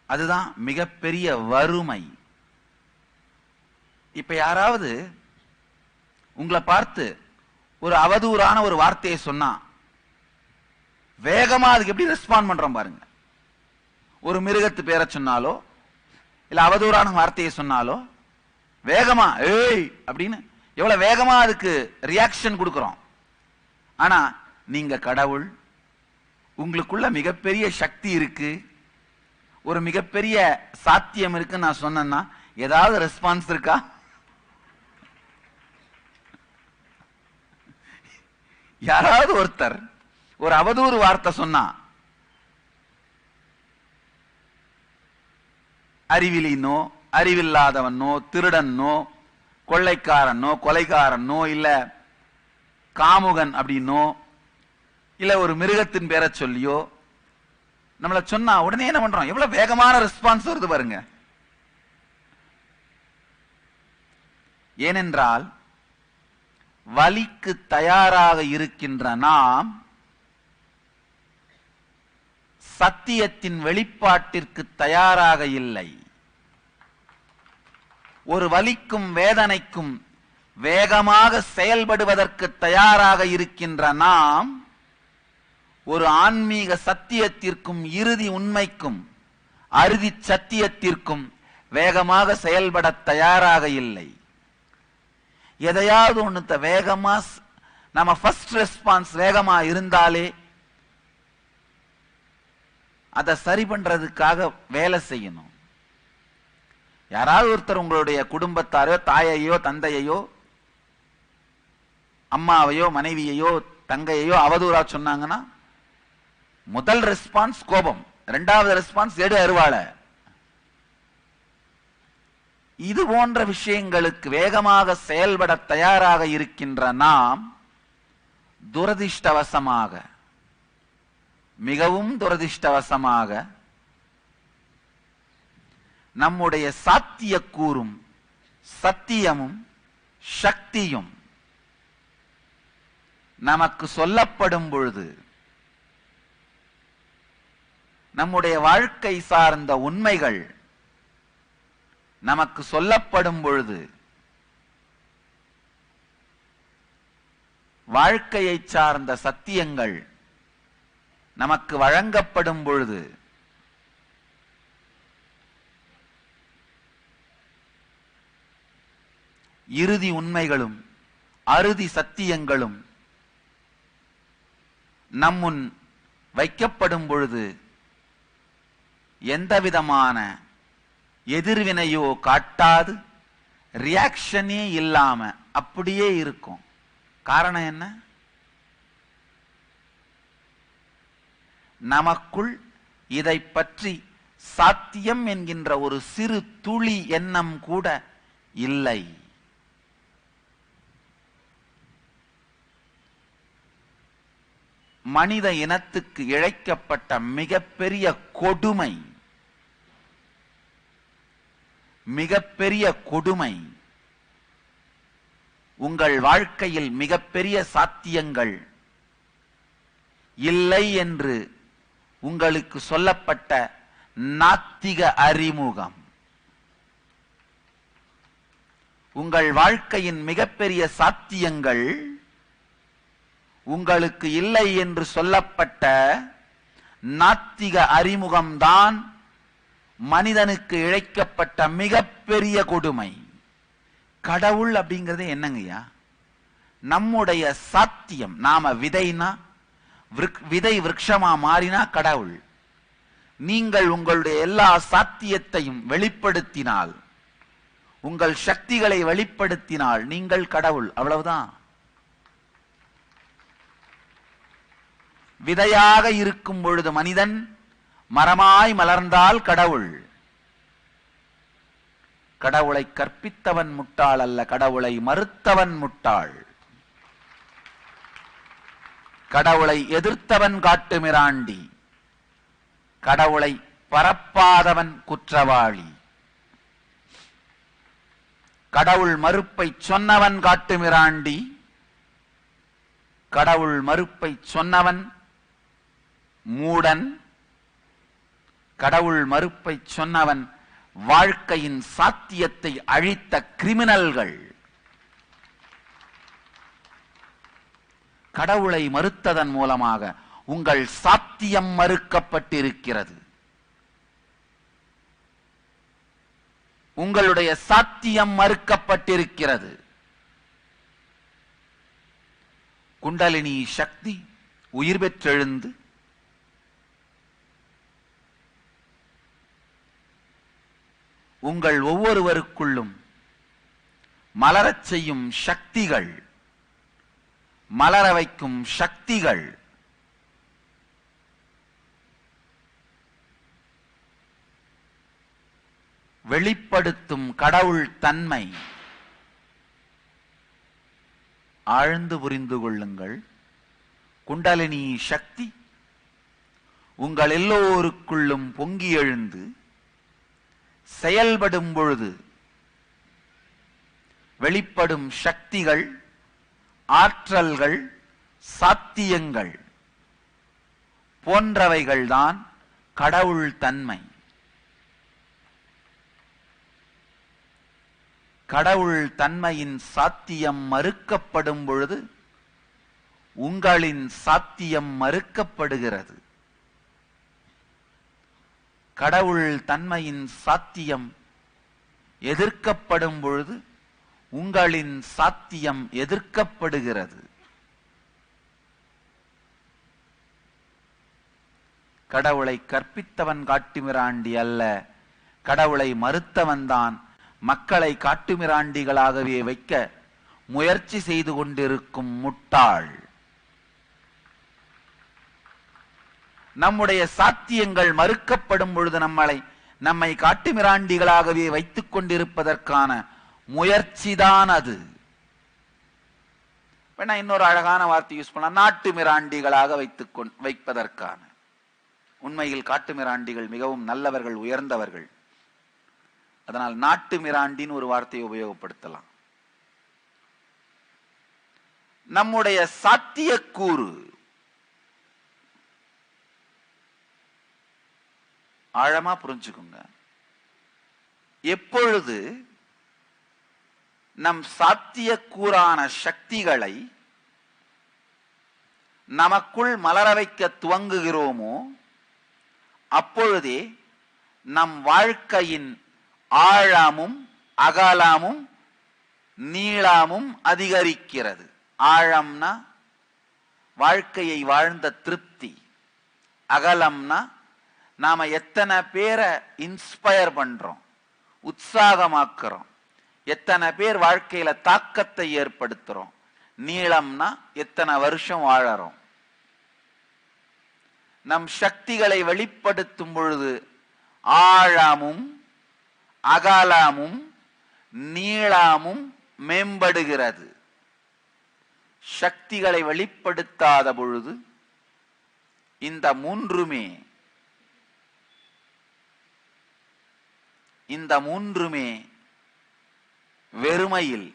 அதுதான் மிகப்பெரிய வறுமை. இப்ப யாராவது உங்களை பார்த்து ஒரு அவதூறான ஒரு வார்த்தையை சொன்னா வேகமா அதுக்கு எப்படி ரெஸ்பாண்ட் பண்றோம் பாருங்க. ஒரு மிருகத்து பேரை சொன்னாலோ இல்ல அவதூறான வார்த்தையை சொன்னாலோ வேகமா ஏய் அப்படின்னு எவ்வளவு வேகமா அதுக்கு ரியாக்ஷன் கொடுக்கிறோம். ஆனா நீங்க கடவுள், உங்களுக்குள்ள மிகப்பெரிய சக்தி இருக்கு, ஒரு மிகப்பெரிய சாத்தியம் இருக்கு நான் சொன்னேன்னா ஏதாவது ரெஸ்பான்ஸ் இருக்கா? யாராவது ஒருத்தர் ஒரு அவதூறு வார்த்தை சொன்னா அறிவிலினோ அறிவில்லாதவனோ திருடனோ கொள்ளைக்காரனோ கொலைகாரனோ இல்ல காமுகன் அப்படின்னோ இல்ல ஒரு மிருகத்தின் பேரை சொல்லியோ நம்மள சொன்னா உடனே என்ன பண்றோம்? எவ்வளவு வேகமான ரெஸ்பான்ஸ் வருது பாருங்க. ஏனென்றால் வலிக்கு தயாராக இருக்கின்ற நாம் சத்தியத்தின் வெளிப்பாட்டிற்கு தயாராக இல்லை. ஒரு வலிக்கும் வேதனைக்கும் வேகமாக செயல்படுவதற்கு தயாராக இருக்கின்ற நாம் ஒரு ஆன்மீக சத்தியத்திற்கும் இறுதி உண்மைக்கும் அறுதி சத்தியத்திற்கும் வேகமாக செயல்பட தயாராக இல்லை. எதையாவது ஒண்ணுத்த வேகமா நம்ம ஃபர்ஸ்ட் ரெஸ்பான்ஸ் வேகமா இருந்தாலே அதை சரி பண்றதுக்காக வேலை செய்யணும். யாராவது ஒருத்தர் உங்களுடைய குடும்பத்தாரோ தாயையோ தந்தையையோ அம்மாவையோ மனைவியையோ தங்கையோ அவதூறா சொன்னாங்கன்னா முதல் ரெஸ்பான்ஸ் கோபம், இரண்டாவது ரெஸ்பான்ஸ் எடு அருவாளை. இது போன்ற விஷயங்களுக்கு வேகமாக செயல்பட தயாராக இருக்கின்ற நாம் துரதிர்ஷ்டவசமாக, மிகவும் துரதிர்ஷ்டவசமாக நம்முடைய சாத்தியக்கூறும் சத்தியமும் சக்தியும் நமக்கு சொல்லப்படும் பொழுது, நம்முடைய வாழ்க்கை சார்ந்த உண்மைகள் நமக்கு சொல்லப்படும் பொழுது, வாழ்க்கையை சார்ந்த சத்தியங்கள் நமக்கு வழங்கப்படும் பொழுது இறுதி உண்மைகளும் அறுதி சத்தியங்களும் நம்முன் வைக்கப்படும் பொழுது எந்தவிதமான எதிர்வினையோ காட்டாது ரியாக்ஷனே இல்லாம அப்படியே இருக்கும். காரணம் என்ன? நமக்குள் இதை பற்றி சாத்தியம் என்கின்ற ஒரு சிறு துளி எண்ணம் கூட இல்லை. மனித இனத்துக்கு இழைக்கப்பட்ட மிகப்பெரிய கொடுமை, மிகப்பெரிய கொடுமை, உங்கள் வாழ்க்கையில் மிகப்பெரிய சாத்தியங்கள் இல்லை என்று உங்களுக்கு சொல்லப்பட்ட நாத்திக அறிமுகம். உங்கள் வாழ்க்கையின் மிகப்பெரிய சாத்தியங்கள் உங்களுக்கு இல்லை என்று சொல்லப்பட்ட நாத்திக அறிமுகம்தான் மனிதனுக்கு இழைக்கப்பட்ட மிகப்பெரிய கொடுமை. கடவுள் அப்படிங்கிறது என்னங்கய்யா? நம்முடைய சாத்தியம். நாம விதைனா, விதை விருட்சமா மாறினா கடவுள். நீங்கள் உங்களுடைய எல்லா சாத்தியத்தையும் வெளிப்படுத்தினால், உங்கள் சக்திகளை வெளிப்படுத்தினால் நீங்கள் கடவுள். அவ்வளவுதான். விதையாக இருக்கும் பொழுது மனிதன், மரமாய் மலர்ந்தால் கடவுள். கடவுளை கற்பித்தவன் முட்டாள் அல்ல, கடவுளை மறுத்தவன் முட்டாள். கடவுளை எதிர்த்தவன் காட்டுமிராண்டி, கடவுளை பரப்பாதவன் குற்றவாளி. கடவுள் மறுப்பை சொன்னவன் காட்டுமிராண்டி, கடவுள் மறுப்பை சொன்னவன் மூடன். கடவுள் மறுப்பை சொன்னவன் வாழ்க்கையின் சாத்தியத்தை அழித்த கிரிமினல்கள். கடவுளை மறுத்ததன் மூலமாக உங்கள் சாத்தியம் மறுக்கப்பட்டிருக்கிறது. உங்களுடைய சாத்தியம் மறுக்கப்பட்டிருக்கிறது. குண்டலினி சக்தி உயிர் பெற்றெழுந்து உங்கள் ஒவ்வொருவருக்குள்ளும் மலரச் செய்யும் சக்திகள், மலர வைக்கும் சக்திகள் வெளிப்படுத்தும் கடவுள் தன்மை ஆழ்ந்து புரிந்து கொள்ளுங்கள். குண்டலினி சக்தி உங்கள் எல்லோருக்குள்ளும் பொங்கி எழுந்து செயல்படும் பொழுது வெளிப்படும் சக்திகள், ஆற்றல்கள், சாத்தியங்கள் போன்றவைகள்தான் கடவுள் தன்மை. கடவுள் தன்மையின் சாத்தியம் மறுக்கப்படும் பொழுது உங்களின் சாத்தியம் மறுக்கப்படுகிறது. கடவுள் தன்மையின் சாத்தியம் எதிர்க்கப்படும் பொழுது உங்களின் சாத்தியம் எதிர்க்கப்படுகிறது. கடவுளை கற்பித்தவன் காட்டுமிராண்டி அல்ல, கடவுளை மறுத்தவன்தான் மக்களை காட்டுமிராண்டிகளாகவே வைக்க முயற்சி செய்து கொண்டிருக்கும் முட்டாள். நம்முடைய சாத்தியங்கள் மறுக்கப்படும் பொழுது நம்மை காட்டுமிராண்டிகளாகவே வைத்துக் கொண்டிருப்பதற்கான முயற்சிதான் அது. இன்னொரு அழகான வார்த்தை யூஸ் பண்ண, நாட்டு மிராண்டிகளாக வைப்பதற்கான. உண்மையில் காட்டு மிராண்டிகள் மிகவும் நல்லவர்கள், உயர்ந்தவர்கள். அதனால் நாட்டு மிராண்டின்னு ஒரு வார்த்தையை உபயோகப்படுத்தலாம். நம்முடைய சாத்தியக்கூறு ஆழமா புரிஞ்சுக்குங்க. எப்பொழுது நம் சாத்தியக்கூறான சக்திகளை நமக்குள் மலர வைக்க துவங்குகிறோமோ அப்பொழுதே நம் வாழ்க்கையின் ஆழமும் அகலமும் நீளமும் அதிகரிக்கிறது. ஆழம்னா வாழ்க்கையை வாழ்ந்த திருப்தி, அகலம்னா நாம எத்தனை பேரை இன்ஸ்பயர் பண்றோம், உற்சாகமாக்குறோம், எத்தனை பேர் வாழ்க்கையில தாக்கத்தை ஏற்படுத்துறோம், நீளம்னா எத்தனை வருஷம் வாழறோம். நம் சக்திகளை வெளிப்படுத்தும் பொழுது ஆழமும் அகலமும் நீளமும் மேம்படுகிறது. சக்திகளை வெளிப்படுத்தாத பொழுது இந்த மூன்றுமே வெறுமையில்,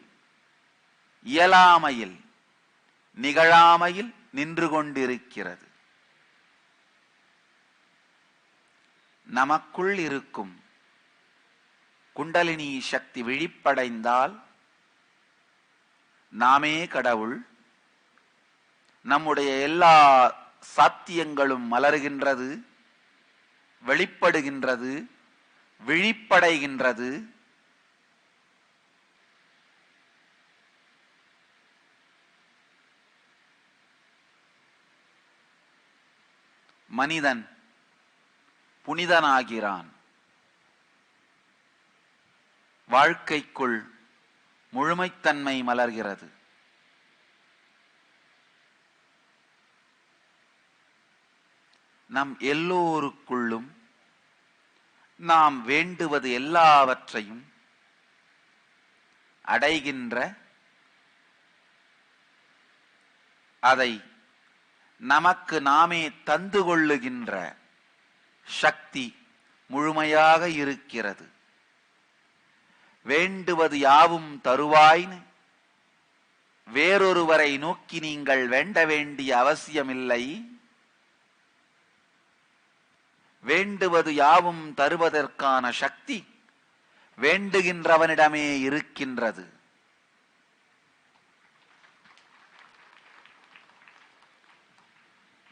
இயலாமையில், நிகழாமையில் நின்று கொண்டிருக்கிறது. நமக்குள் இருக்கும் குண்டலினி சக்தி விழிப்படைந்தால் நாமே கடவுள். நம்முடைய எல்லா சாத்தியங்களும் மலர்கின்றது, வெளிப்படுகின்றது, விழிப்படைகின்றது. மனிதன் புனிதனாகிறான். வாழ்க்கைக்குள் முழுமைத்தன்மை மலர்கிறது. நம் எல்லோருக்குள்ளும் நாம் வேண்டுவது எல்லாவற்றையும் அடைகின்ற, அதை நமக்கு நாமே தந்து கொள்ளுகின்ற சக்தி முழுமையாக இருக்கிறது. வேண்டுவது யாவும் தருவாய்னு வேறொருவரை நோக்கி நீங்கள் வேண்ட வேண்டிய அவசியமில்லை. வேண்டுவது யாவும் தருவதற்கான சக்தி வேண்டுகின்றவனிடமே இருக்கின்றது.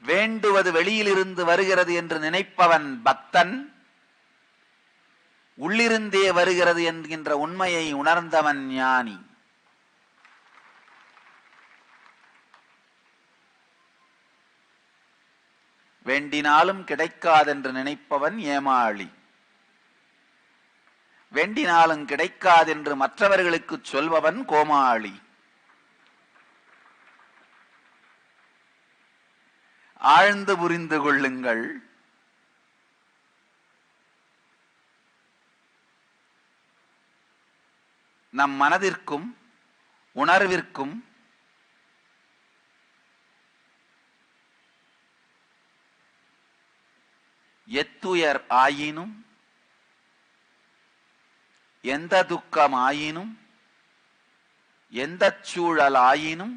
வேண்டுவது வெளியிலிருந்து வருகிறது என்று நினைப்பவன் பக்தன், உள்ளிருந்தே வருகிறது என்கின்ற உண்மையை உணர்ந்தவன் ஞானி. வேண்டினாலும் கிடைக்காதென்று நினைப்பவன் ஏமாளி. வேண்டினாலும் கிடைக்காதென்று மற்றவர்களுக்கு சொல்பவன் கோமாளி. ஆழ்ந்து புரிந்து கொள்ளுங்கள். நம் மனதிற்கும் உணர்விற்கும் எத்துயர் ஆயினும் எந்த துக்கம் ஆயினும் எந்த சூழல் ஆயினும்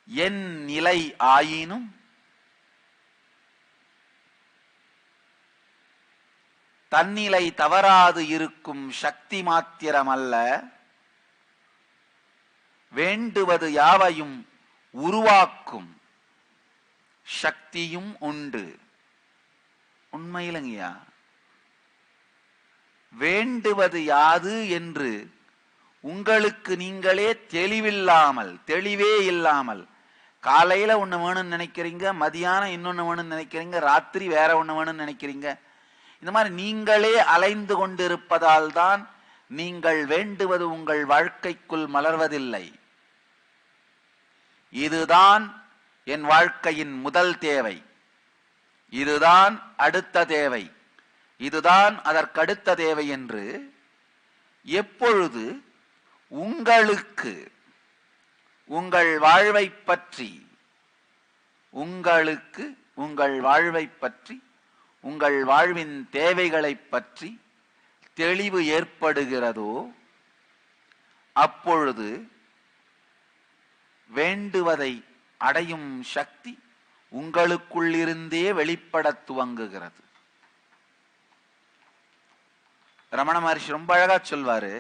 என் நிலை ஆயினும் தன்னிலை தவறாது இருக்கும் சக்தி மாத்திரமல்ல, வேண்டுவது யாவையும் உருவாக்கும் சக்தியும் உண்டு. உண்மையிலங்கய்யா, வேண்டுவது யாது என்று உங்களுக்கு நீங்களே தெளிவே இல்லாமல் காலையில ஒண்ணு வேணும்னு நினைக்கிறீங்க, மதியானம் இன்னொன்னு வேணும்னு நினைக்கிறீங்க, ராத்திரி வேற ஒண்ணு வேணும்னு நினைக்கிறீங்க. இந்த மாதிரி நீங்களே அலைந்து கொண்டிருப்பதால் தான் நீங்கள் வேண்டுவது உங்கள் வாழ்க்கைக்குள் மலர்வதில்லை. இதுதான் என் வாழ்க்கையின் முதல் தேவை, இதுதான் அடுத்த தேவை, இதுதான் அதற்கடுத்த தேவை என்று எப்பொழுது உங்களுக்கு உங்கள் வாழ்வை பற்றி உங்கள் வாழ்வின் தேவைகளை பற்றி தெளிவு ஏற்படுகிறதோ அப்பொழுது வேண்டுவதை அடையும் சக்தி உங்களுக்குள்ளிருந்தே வெளிப்பட துவங்குகிறது. ரமண மகர்ஷி ரொம்ப அழகா சொல்வாரு,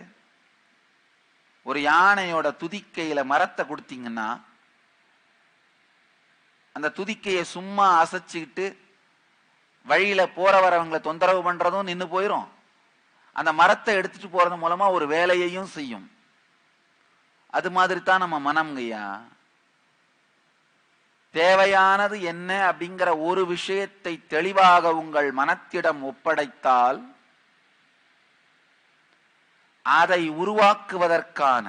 ஒரு யானையோட துதிக்கையில மரத்தை கொடுத்தீங்கன்னா அந்த துதிக்கையை சும்மா அசைச்சுக்கிட்டு வழியில போற வரவங்களை தொந்தரவு பண்றதும் நின்று போயிரும், அந்த மரத்தை எடுத்துட்டு போறது மூலமா ஒரு வேலையையும் செய்யும். அது மாதிரி தான் நம்ம மனம்ங்கய்யா. தேவையானது என்ன அப்படிங்கிற ஒரு விஷயத்தை தெளிவாக உங்கள் மனத்திடம் ஒப்படைத்தால் அதை உருவாக்குவதற்கான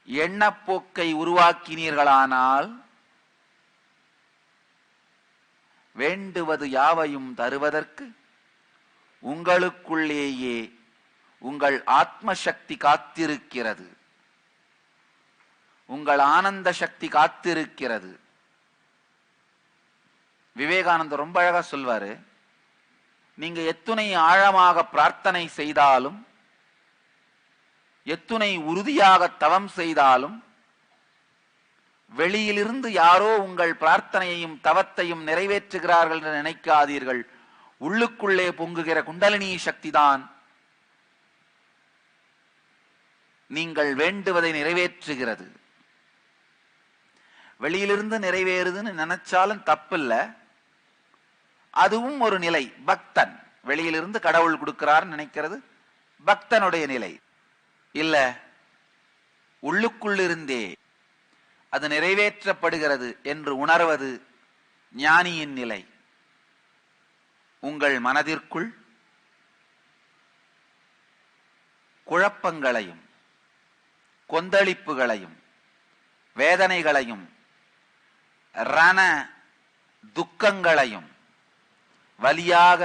எண்ணப்போக்கை உருவாக்கினீர்களானால் வேண்டுவது யாவையும் தருவதற்கு உங்களுக்குள்ளேயே உங்கள் ஆத்ம சக்தி காத்திருக்கிறது, உங்கள் ஆனந்த சக்தி காத்திருக்கிறது. விவேகானந்தர் ரொம்ப அழகா சொல்வாரு, நீங்க எத்துணை ஆழமாக பிரார்த்தனை செய்தாலும், எத்துணை உறுதியாக தவம் செய்தாலும், வெளியிலிருந்து யாரோ உங்கள் பிரார்த்தனையையும் தவத்தையும் நிறைவேற்றுகிறார்கள் என்று நினைக்காதீர்கள். உள்ளுக்குள்ளே பொங்குகிற குண்டலினி சக்திதான் நீங்கள் வேண்டுவதை நிறைவேற்றுகிறது. வெளியிலிருந்து நிறைவேறுதுன்னு நினைச்சாலும் தப்பில்ல, அதுவும் ஒரு நிலை. பக்தன் வெளியிலிருந்து கடவுள் கொடுக்கிறார் நினைக்கிறது பக்தனுடைய நிலை இல்ல, உள்ளுக்குள்ளிருந்தே அது நிறைவேற்றப்படுகிறது என்று உணர்வது ஞானியின் நிலை. உங்கள் மனதிற்குள் குழப்பங்களையும் கொந்தளிப்புகளையும் வேதனைகளையும் ரண துக்கங்களையும் வலியாக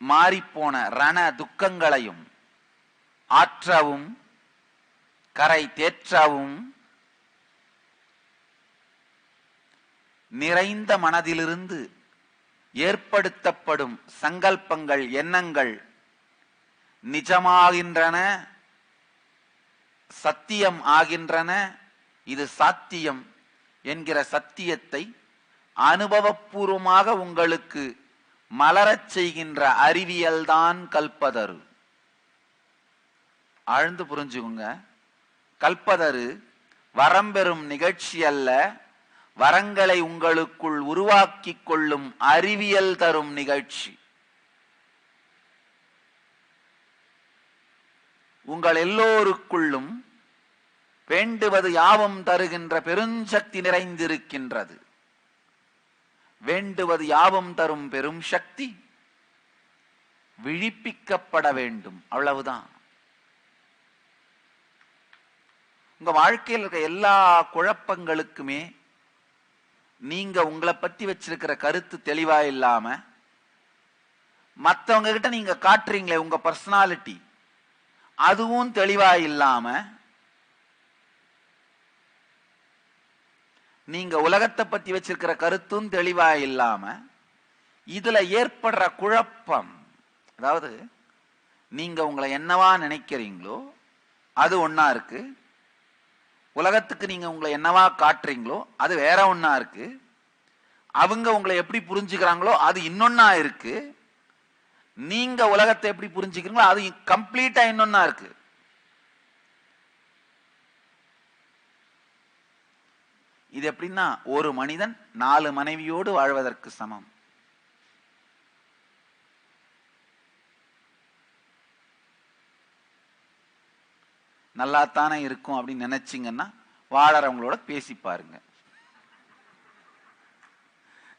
மாறிப்போன ரண துக்கங்களையும் ஆற்றவும் கரை தேற்றவும் நிறைந்த மனதிலிருந்து ஏற்படுத்தப்படும் சங்கல்பங்கள் எண்ணங்கள் நிஜமாகின்றன, சத்தியம் ஆகின்றன. இது சாத்தியம் என்கிற சத்தியத்தை அனுபவபூர்வமாக உங்களுக்கு மலரச் செய்கின்ற அறிவியல் தான் கல்பதரு. ஆழ்ந்து புரிஞ்சுக்குங்க, கல்பதரு வரம்பெறும் நிகழ்ச்சி அல்ல, வரங்களை உங்களுக்குள் உருவாக்கி கொள்ளும் அறிவியல் தரும் நிகழ்ச்சி. உங்கள் எல்லோருக்குள்ளும் வேண்டுவது யாவும் தருகின்ற பெருஞ்சக்தி நிறைந்திருக்கின்றது. வேண்டுவது யாவும் தரும் பெரும் சக்தி விழிப்பிக்கப்பட வேண்டும், அவ்வளவுதான். உங்க வாழ்க்கையில் இருக்க எல்லா குழப்பங்களுக்குமே நீங்க உங்களை பற்றி வச்சிருக்கிற கருத்து தெளிவா இல்லாம மற்றவங்க கிட்ட நீங்க காட்டுறீங்களே உங்க பர்சனாலிட்டி, அதுவும் தெளிவா இல்லாம, நீங்க உலகத்தை பத்தி வச்சிருக்கிற கருத்தும் தெளிவா இல்லாம, இதுல ஏற்படுற குழப்பம், அதாவது நீங்க உங்களை என்னவா நினைக்கிறீங்களோ அது ஒன்னா இருக்கு, உலகத்துக்கு நீங்க உங்களை என்னவா காட்டுறீங்களோ அது வேற ஒன்னா இருக்கு, அவங்க உங்களை எப்படி புரிஞ்சுக்கிறாங்களோ அது இன்னொன்னா இருக்கு, நீங்க உலகத்தை எப்படி புரிஞ்சுக்கிறீங்களோ அது கம்ப்ளீட்டா இன்னொன்னா இருக்கு. இது எப்படின்னா, ஒரு மனிதன் 4 மனைவியோடு வாழ்வதற்கு சமம். நல்லாத்தானே இருக்கும் அப்படின்னு நினைச்சீங்கன்னா வாழறவங்களோட பேசி பாருங்க.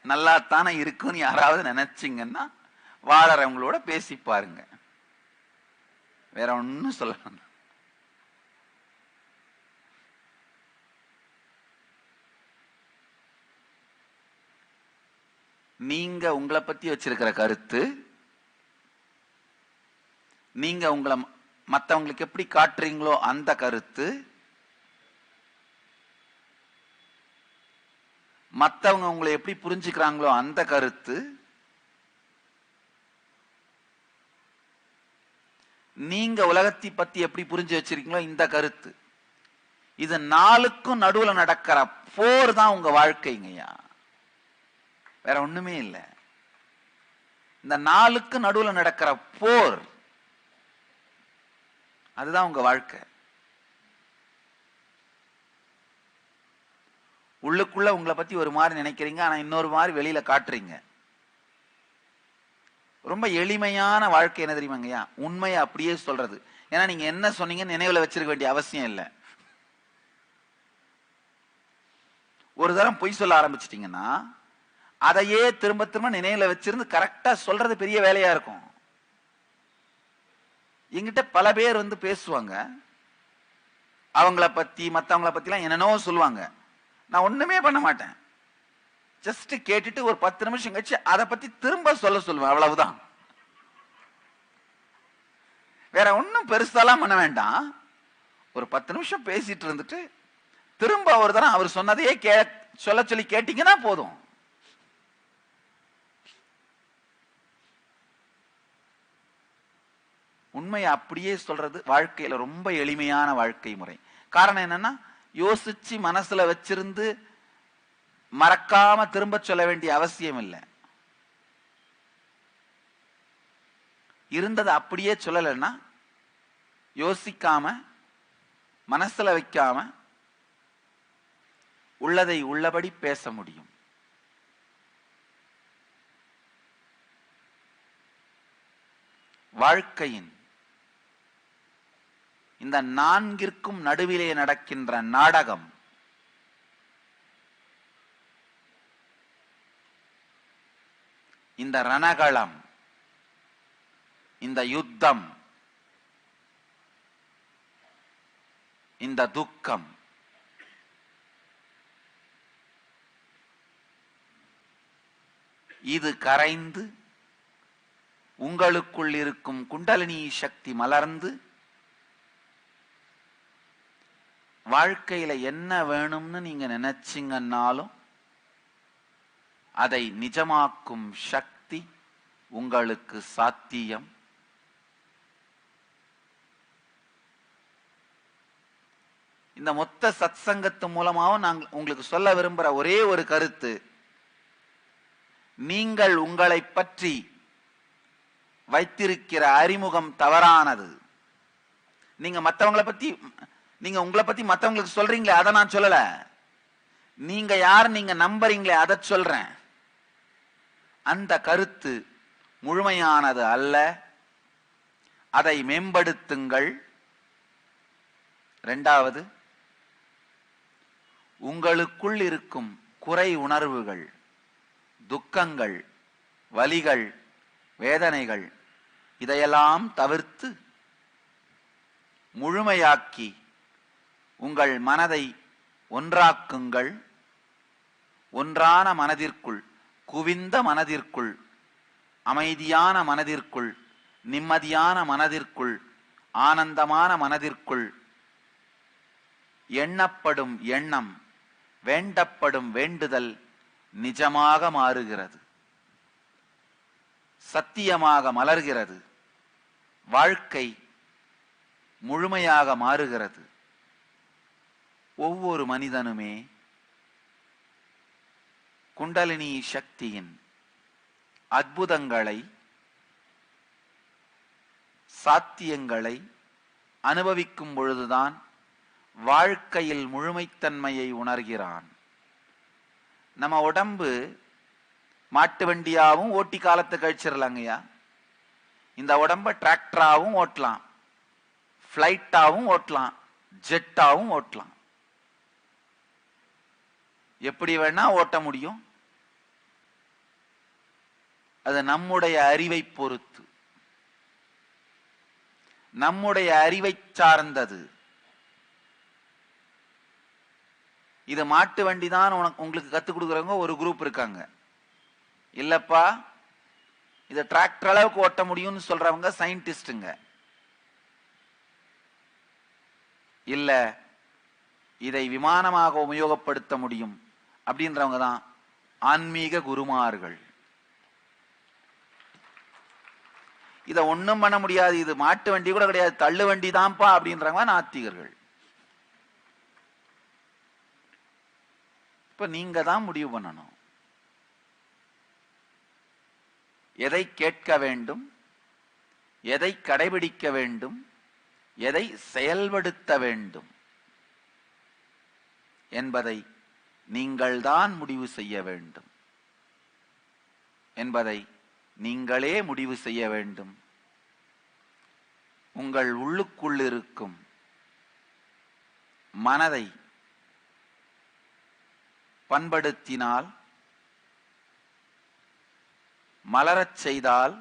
நல்லாத்தானே இருக்குன்னு யாராவது நினைச்சீங்கன்னா வாழறவங்களோட பேசி பாருங்க. வேற ஒன்னும் சொல்லலாம். நீங்க உங்களை பத்தி வச்சிருக்கிற கருத்து, நீங்க உங்களை மற்றவங்களுக்கு எப்படி காட்டுறீங்களோ அந்த கருத்து, மற்றவங்க உங்களை எப்படி புரிஞ்சுக்கிறாங்களோ அந்த கருத்து, நீங்க உலகத்தை பத்தி எப்படி புரிஞ்சு வச்சிருக்கீங்களோ இந்த கருத்து, இது 4க்கும் நடுவுல நடக்கிற போர் தான் உங்க வாழ்க்கைங்கய்யா, வேற ஒண்ணுமே இல்லை. இந்த 4க்கு நடுவுல நடக்கிற போர் அதுதான் உங்க வாழ்க்கை. உள்ளுக்குள்ள உங்களை பத்தி ஒரு மாதிரி நினைக்கிறீங்க, ஆனா இன்னொரு மாதிரி வெளியில காட்டுறீங்க. ரொம்ப எளிமையான வாழ்க்கை என்ன தெரியுமாங்கய்யா, உண்மையை அப்படியே சொல்றது. ஏன்னா நீங்க என்ன சொன்னீங்கன்னு நினைவுல வச்சிருக்க வேண்டிய அவசியம் இல்லை. ஒரு தரம் பொய் சொல்ல ஆரம்பிச்சிட்டீங்கன்னா அதையே திரும்ப திரும்ப நினைவுல வச்சிருந்து கரெக்டா சொல்றது பெரிய வேலையா இருக்கும். என்கிட்ட பல பேர் வந்து பேசுவாங்க, அவங்கள பத்தி மற்றவங்கள பத்திலாம் என்னென்னவோ சொல்லுவாங்க. நான் ஒண்ணுமே பண்ண மாட்டேன், ஜஸ்ட் கேட்டுட்டு ஒரு 10 நிமிஷம் கழிச்சு அதை பத்தி திரும்ப சொல்லுவேன், அவ்வளவுதான். வேற ஒன்னும் பெருசாலாம் பண்ண வேண்டாம். ஒரு 10 நிமிஷம் பேசிட்டு இருந்துட்டு திரும்ப ஒரு தரம் அவர் சொன்னதையே சொல்ல சொல்லி கேட்டீங்கன்னா போதும். உண்மையை அப்படியே சொல்றது வாழ்க்கையில ரொம்ப எளிமையான வாழ்க்கை முறை. காரணம் என்னன்னா, யோசிச்சு மனசுல வச்சிருந்து மறக்காம திரும்ப சொல்ல வேண்டிய அவசியம் இல்லை. இருந்தது அப்படியே சொல்லலைன்னா யோசிக்காம மனசுல வைக்காம உள்ளதை உள்ளபடி பேச முடியும். வாழ்க்கையின் இந்த 4ற்கும் நடுவிலே நடக்கின்ற நாடகம் இந்த ரணகளம், இந்த யுத்தம், இந்த துக்கம், இது கரைந்து உங்களுக்குள் இருக்கும் குண்டலினி சக்தி மலர்ந்து வாழ்க்கையில என்ன வேணும்னு நீங்க நினைச்சீங்கன்னாலும் அதை நிஜமாக்கும் சக்தி உங்களுக்கு சாத்தியம். இந்த மொத்த சத்சங்கத்து மூலமாகவும் நான் உங்களுக்கு சொல்ல விரும்புற ஒரே ஒரு கருத்து, நீங்கள் உங்களை பற்றி வைத்திருக்கிற அறிமுகம் தவறானது. நீங்க மற்றவங்களை பத்தி, நீங்க உங்களை பத்தி மற்றவங்களுக்கு சொல்றீங்களே அதை நான் சொல்லல, நீங்க யார் நீங்க நம்புறீங்களே அதை சொல்றேன். அந்த கருத்து முழுமையானது அல்ல, அதை மேம்படுத்துங்கள். 2வது, உங்களுக்குள் இருக்கும் குறை உணர்வுகள், துக்கங்கள், வலிகள், வேதனைகள் இதையெல்லாம் தவிர்த்து முழுமையாக்கி உங்கள் மனதை ஒன்றாக்குங்கள். ஒன்றான மனதிற்குள், குவிந்த மனதிற்குள் அமைதியான மனதிற்குள், நிம்மதியான மனதிற்குள், ஆனந்தமான மனதிற்குள் எண்ணப்படும் எண்ணம், வேண்டப்படும் வேண்டுதல் நிஜமாக மாறுகிறது, சத்தியமாக மலர்கிறது, வாழ்க்கை முழுமையாக மாறுகிறது. ஒவ்வொரு மனிதனுமே குண்டலினி சக்தியின் அற்புதங்களை, சாத்தியங்களை அனுபவிக்கும் பொழுதுதான் வாழ்க்கையில் முழுமைத்தன்மையை உணர்கிறான். நம்ம உடம்பு மாட்டு வண்டியாவும் ஓட்டி காலத்தை கழிச்சிடலாங்கய்யா. இந்த உடம்ப டிராக்டராகவும் ஓட்டலாம், பிளைட்டாவும் ஓட்டலாம், ஜெட்டாவும் ஓட்டலாம். எப்படி வேணா ஓட்ட முடியும். அது நம்முடைய அறிவை பொறுத்து, நம்முடைய அறிவை சார்ந்தது. இது மாட்டு வண்டி தான் உங்களுக்கு கத்துக் கொடுக்குறவங்க ஒரு குரூப் இருக்காங்க. இல்லப்பா இதை டிராக்டர் அளவுக்கு ஓட்ட முடியும்னு சொல்றவங்க சயின்டிஸ்டுங்க. இல்ல இதை விமானமாக உபயோகப்படுத்த முடியும் அப்படின்றவங்க தான் ஆன்மீக குருமார்கள். இதை ஒன்றும் பண்ண முடியாது, இது மாட்டு வண்டி கூட கிடையாது, தள்ளு வண்டி தான்ப்பா அப்படின்றவங்க நாத்திகர்கள். இப்ப நீங்க தான் முடிவு பண்ணணும். எதை கேட்க வேண்டும், எதை கடைபிடிக்க வேண்டும், எதை செயல்படுத்த வேண்டும் என்பதை நீங்கள்தான் முடிவு செய்ய வேண்டும், என்பதை நீங்களே முடிவு செய்ய வேண்டும். உங்கள் உள்ளுக்குள் இருக்கும் மனதை பண்படுத்தினால், மலரச் செய்தால்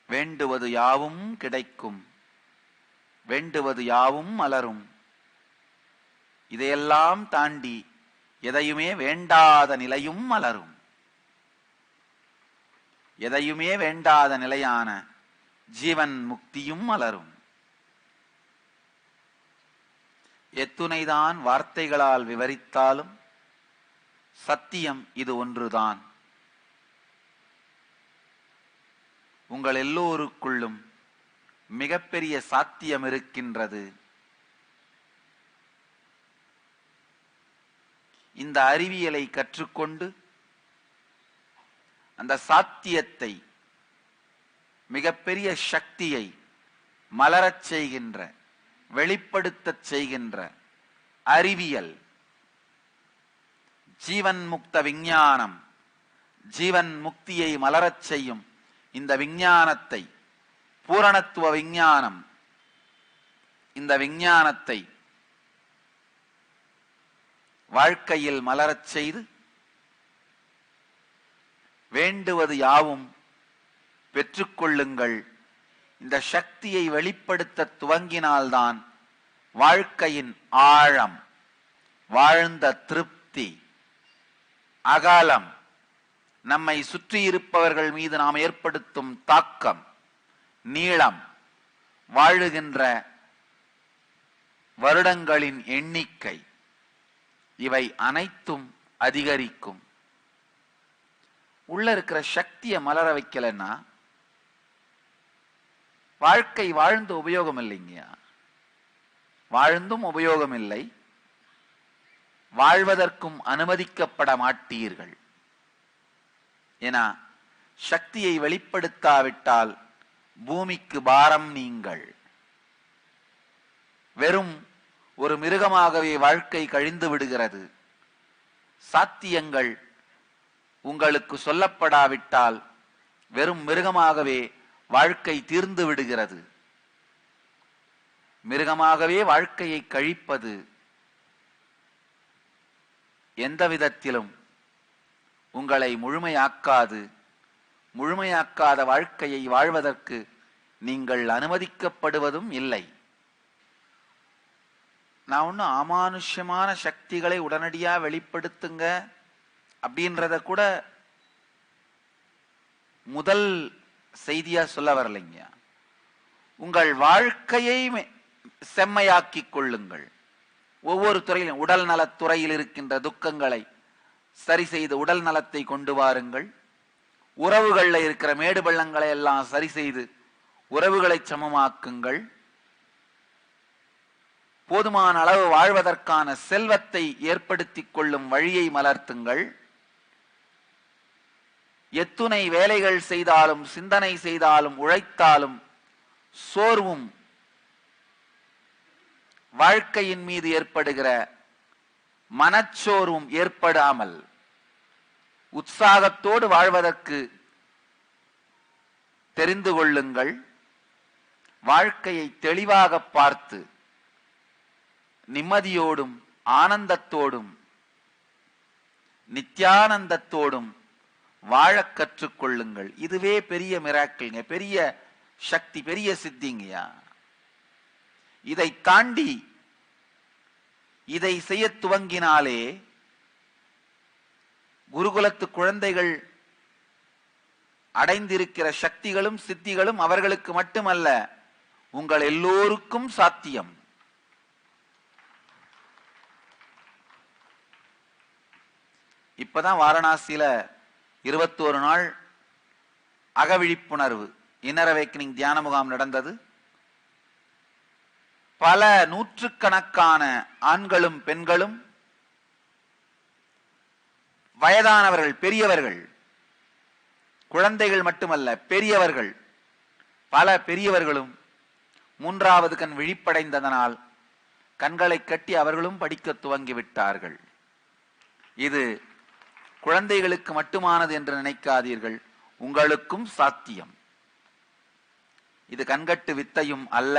வேண்டுவது யாவும் கிடைக்கும், வேண்டுவது யாவும் மலரும். இதையெல்லாம் தாண்டி எதையுமே வேண்டாத நிலையும் மலரும். எதையுமே வேண்டாத நிலையான ஜீவன் முக்தியும் மலரும். எத்துணைதான் வார்த்தைகளால் விவரித்தாலும் சத்தியம் இது ஒன்றுதான். உங்கள் எல்லோருக்குள்ளும் மிகப்பெரிய சாத்தியம் இருக்கின்றது. இந்த அறிவியலை கற்றுக்கொண்டு அந்த சாத்தியத்தை, மிகப்பெரிய சக்தியை மலரச் செய்கின்ற, வெளிப்படுத்தச் செய்கின்ற அறிவியல், ஜீவன் முக்த விஞ்ஞானம், ஜீவன் முக்தியை மலரச் செய்யும் இந்த விஞ்ஞானத்தை, பூரணத்துவ விஞ்ஞானம், இந்த விஞ்ஞானத்தை வாழ்க்கையில் மலரச் செய்து வேண்டுவது யாவும் பெற்றுக்கொள்ளுங்கள். இந்த சக்தியை வெளிப்படுத்த துவங்கினால்தான் வாழ்க்கையின் ஆழம், வாழ்ந்த திருப்தி, அகாலம், நம்மை சுற்றி இருப்பவர்கள் மீது நாம் ஏற்படுத்தும் தாக்கம், நீளம், வாழுகின்ற வருடங்களின் எண்ணிக்கை, இவை அனைத்தும் அதிகரிக்கும். உள்ள இருக்கிற சக்தியை மலர வைக்கலன்னா வாழ்க்கை வாழ்ந்து உபயோகம் இல்லைங்க. வாழ்ந்தும் உபயோகம் இல்லை, வாழ்வதற்கும் அனுமதிக்கப்பட மாட்டீர்கள். ஏன்னா சக்தியை வெளிப்படுத்தாவிட்டால் பூமிக்கு பாரம். நீங்கள் வெறும் ஒரு மிருகமாகவே வாழ்க்கை கழிந்து விடுகிறது. சாத்தியங்கள் உங்களுக்கு சொல்லப்படாவிட்டால் வெறும் மிருகமாகவே வாழ்க்கை தீர்ந்து விடுகிறது. மிருகமாகவே வாழ்க்கையை கழிப்பது எந்த விதத்திலும் உங்களை முழுமையாக்காது. முழுமையாக்காத வாழ்க்கையை வாழ்வதற்கு நீங்கள் அனுமதிக்கப்படுவதும் இல்லை. நான் ஒன்றும் அமானுஷ்யமான சக்திகளை உடனடியா வெளிப்படுத்துங்க அப்படின்றத கூட முதல் செய்தியா சொல்ல வரலைங்க. உங்கள் வாழ்க்கையை செம்மையாக்கிக் கொள்ளுங்கள். ஒவ்வொரு துறையிலும் உடல் நலத்துறையில் இருக்கின்ற துக்கங்களை சரி செய்து உடல் நலத்தை கொண்டு வாருங்கள். உறவுகளில் இருக்கிற மேடு பள்ளங்களை எல்லாம் சரி செய்து உறவுகளை சமமாக்குங்கள். போதுமான அளவு வாழ்வதற்கான செல்வத்தை ஏற்படுத்திக் கொள்ளும் வழியை மலர்த்துங்கள். எத்துணை வேலைகள் செய்தாலும் சிந்தனை செய்தாலும் உழைத்தாலும் சோர்வும் வாழ்க்கையின் மீது ஏற்படுகிற மனச்சோர்வும் ஏற்படாமல் உற்சாகத்தோடு வாழ்வதற்கு தெரிந்து கொள்ளுங்கள். வாழ்க்கையை தெளிவாக பார்த்து நிம்மதியோடும் ஆனந்தத்தோடும் நித்யானந்தத்தோடும் வாழ கற்றுக்கொள்ளுங்கள். இதுவே பெரிய மிராக்கிள்ங்க, பெரிய சக்தி, பெரிய சித்திங்கயா. இதை தாண்டி இதை செய்ய துவங்கினாலே குருகுலத்து குழந்தைகள் அடைந்திருக்கிற சக்திகளும் சித்திகளும் அவர்களுக்கு மட்டுமல்ல, உங்கள் எல்லோருக்கும் சாத்தியம். இப்பதான் வாரணாசியில 21 நாள் அகவிழிப்புணர்வு இன்னர் அவேக்கனிங் தியான முகாம் நடந்தது. பல நூற்றுக்கணக்கான ஆண்களும் பெண்களும், வயதானவர்கள், பெரியவர்கள், குழந்தைகள் மட்டுமல்ல பெரியவர்கள், பல பெரியவர்களும் மூன்றாவது கண் விழிப்படைந்ததனால் கண்களை கட்டி அவர்களும் படிக்க துவங்கிவிட்டார்கள். இது குழந்தைகளுக்கு மட்டுமானது என்று நினைக்காதீர்கள், உங்களுக்கும் சாத்தியம். இது கண்கட்டு வித்தையும் அல்ல,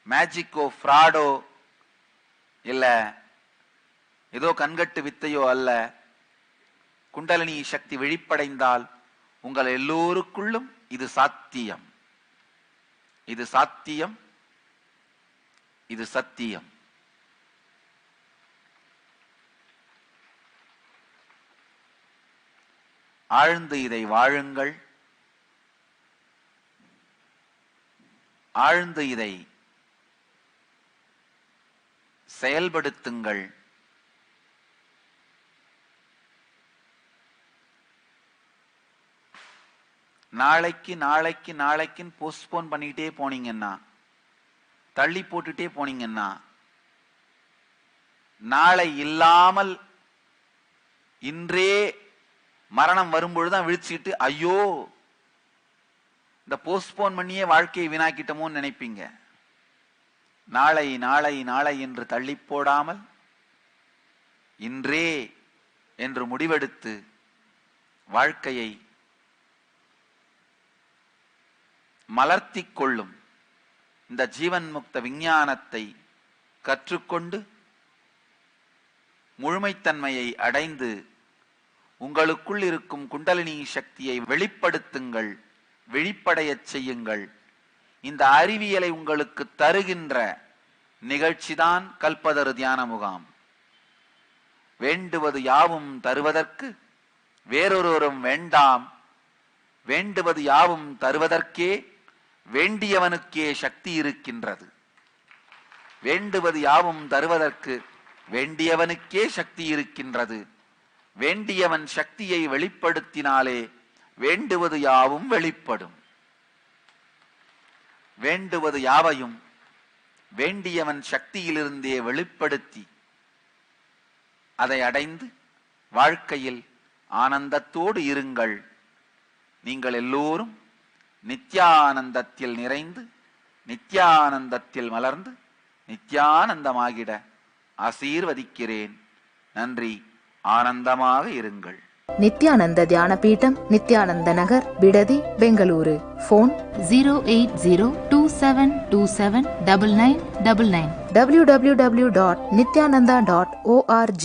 மேஜிக்கோ ஃப்ராடோ இல்ல ஏதோ கண்கட்டு வித்தையோ அல்ல. குண்டலினி சக்தி விழிப்படைந்தால் உங்கள் எல்லோருக்குள்ளும் இது சாத்தியம். இது சாத்தியம், இது சத்தியம். ஆழ்ந்து இதை வாழுங்கள், ஆழ்ந்து இதை செயல்படுத்துங்கள். நாளைக்கு நாளைக்கு நாளைக்குன்னு போஸ்ட்போன் பண்ணிட்டே போனீங்கன்னா, தள்ளி போட்டுட்டே போனீங்கன்னா, நாளை இல்லாமல் இன்றே மரணம் வரும்பொழுதுதான் விழிச்சுக்கிட்டு ஐயோ இந்த போஸ்ட்போன் பண்ணியே வாழ்க்கையை வீணாக்கிட்டோமோன்னு நினைப்பீங்க. நாளை நாளை நாளை என்று தள்ளி போடாமல் இன்றே என்று முடிவெடுத்து வாழ்க்கையை மலர்த்திக் கொள்ளும் இந்த ஜீவன் முக்த விஞ்ஞானத்தை கற்றுக்கொண்டு முழுமைத்தன்மையை அடைந்து உங்களுக்குள் இருக்கும் குண்டலினி சக்தியை வெளிப்படுத்துங்கள், விழிப்படையச் செய்யுங்கள். இந்த அறிவியலை உங்களுக்கு தருகின்ற நிகழ்ச்சிதான் கல்பதரு தியான முகாம். வேண்டுவது யாவும் தருவதற்கு வேறொருவரும் வேண்டாம், வேண்டுவது யாவும் தருவதற்கே வேண்டியவனுக்கே சக்தி இருக்கின்றது. வேண்டுவது யாவும் தருவதற்கு வேண்டியவனுக்கே சக்தி இருக்கின்றது. வேண்டியவன் சக்தியை வெளிப்படுத்தினாலே வேண்டுவது யாவும் வெளிப்படும். வேண்டுவது யாவையும் வேண்டியவன் சக்தியிலிருந்தே வெளிப்படுத்தி அதை அடைந்து வாழ்க்கையில் ஆனந்தத்தோடு இருங்கள். நீங்கள் எல்லோரும் நித்யானந்தத்தில் நிறைந்து நித்யானந்தத்தில் மலர்ந்து நித்யானந்தமாகிட ஆசீர்வதிக்கிறேன். நன்றி. ஆனந்தமாக இருங்கள். நித்யானந்த தியான பீடம், நித்யானந்த நகர், பிடதி, பெங்களூரு. Phone 08027279999 www.nityananda.org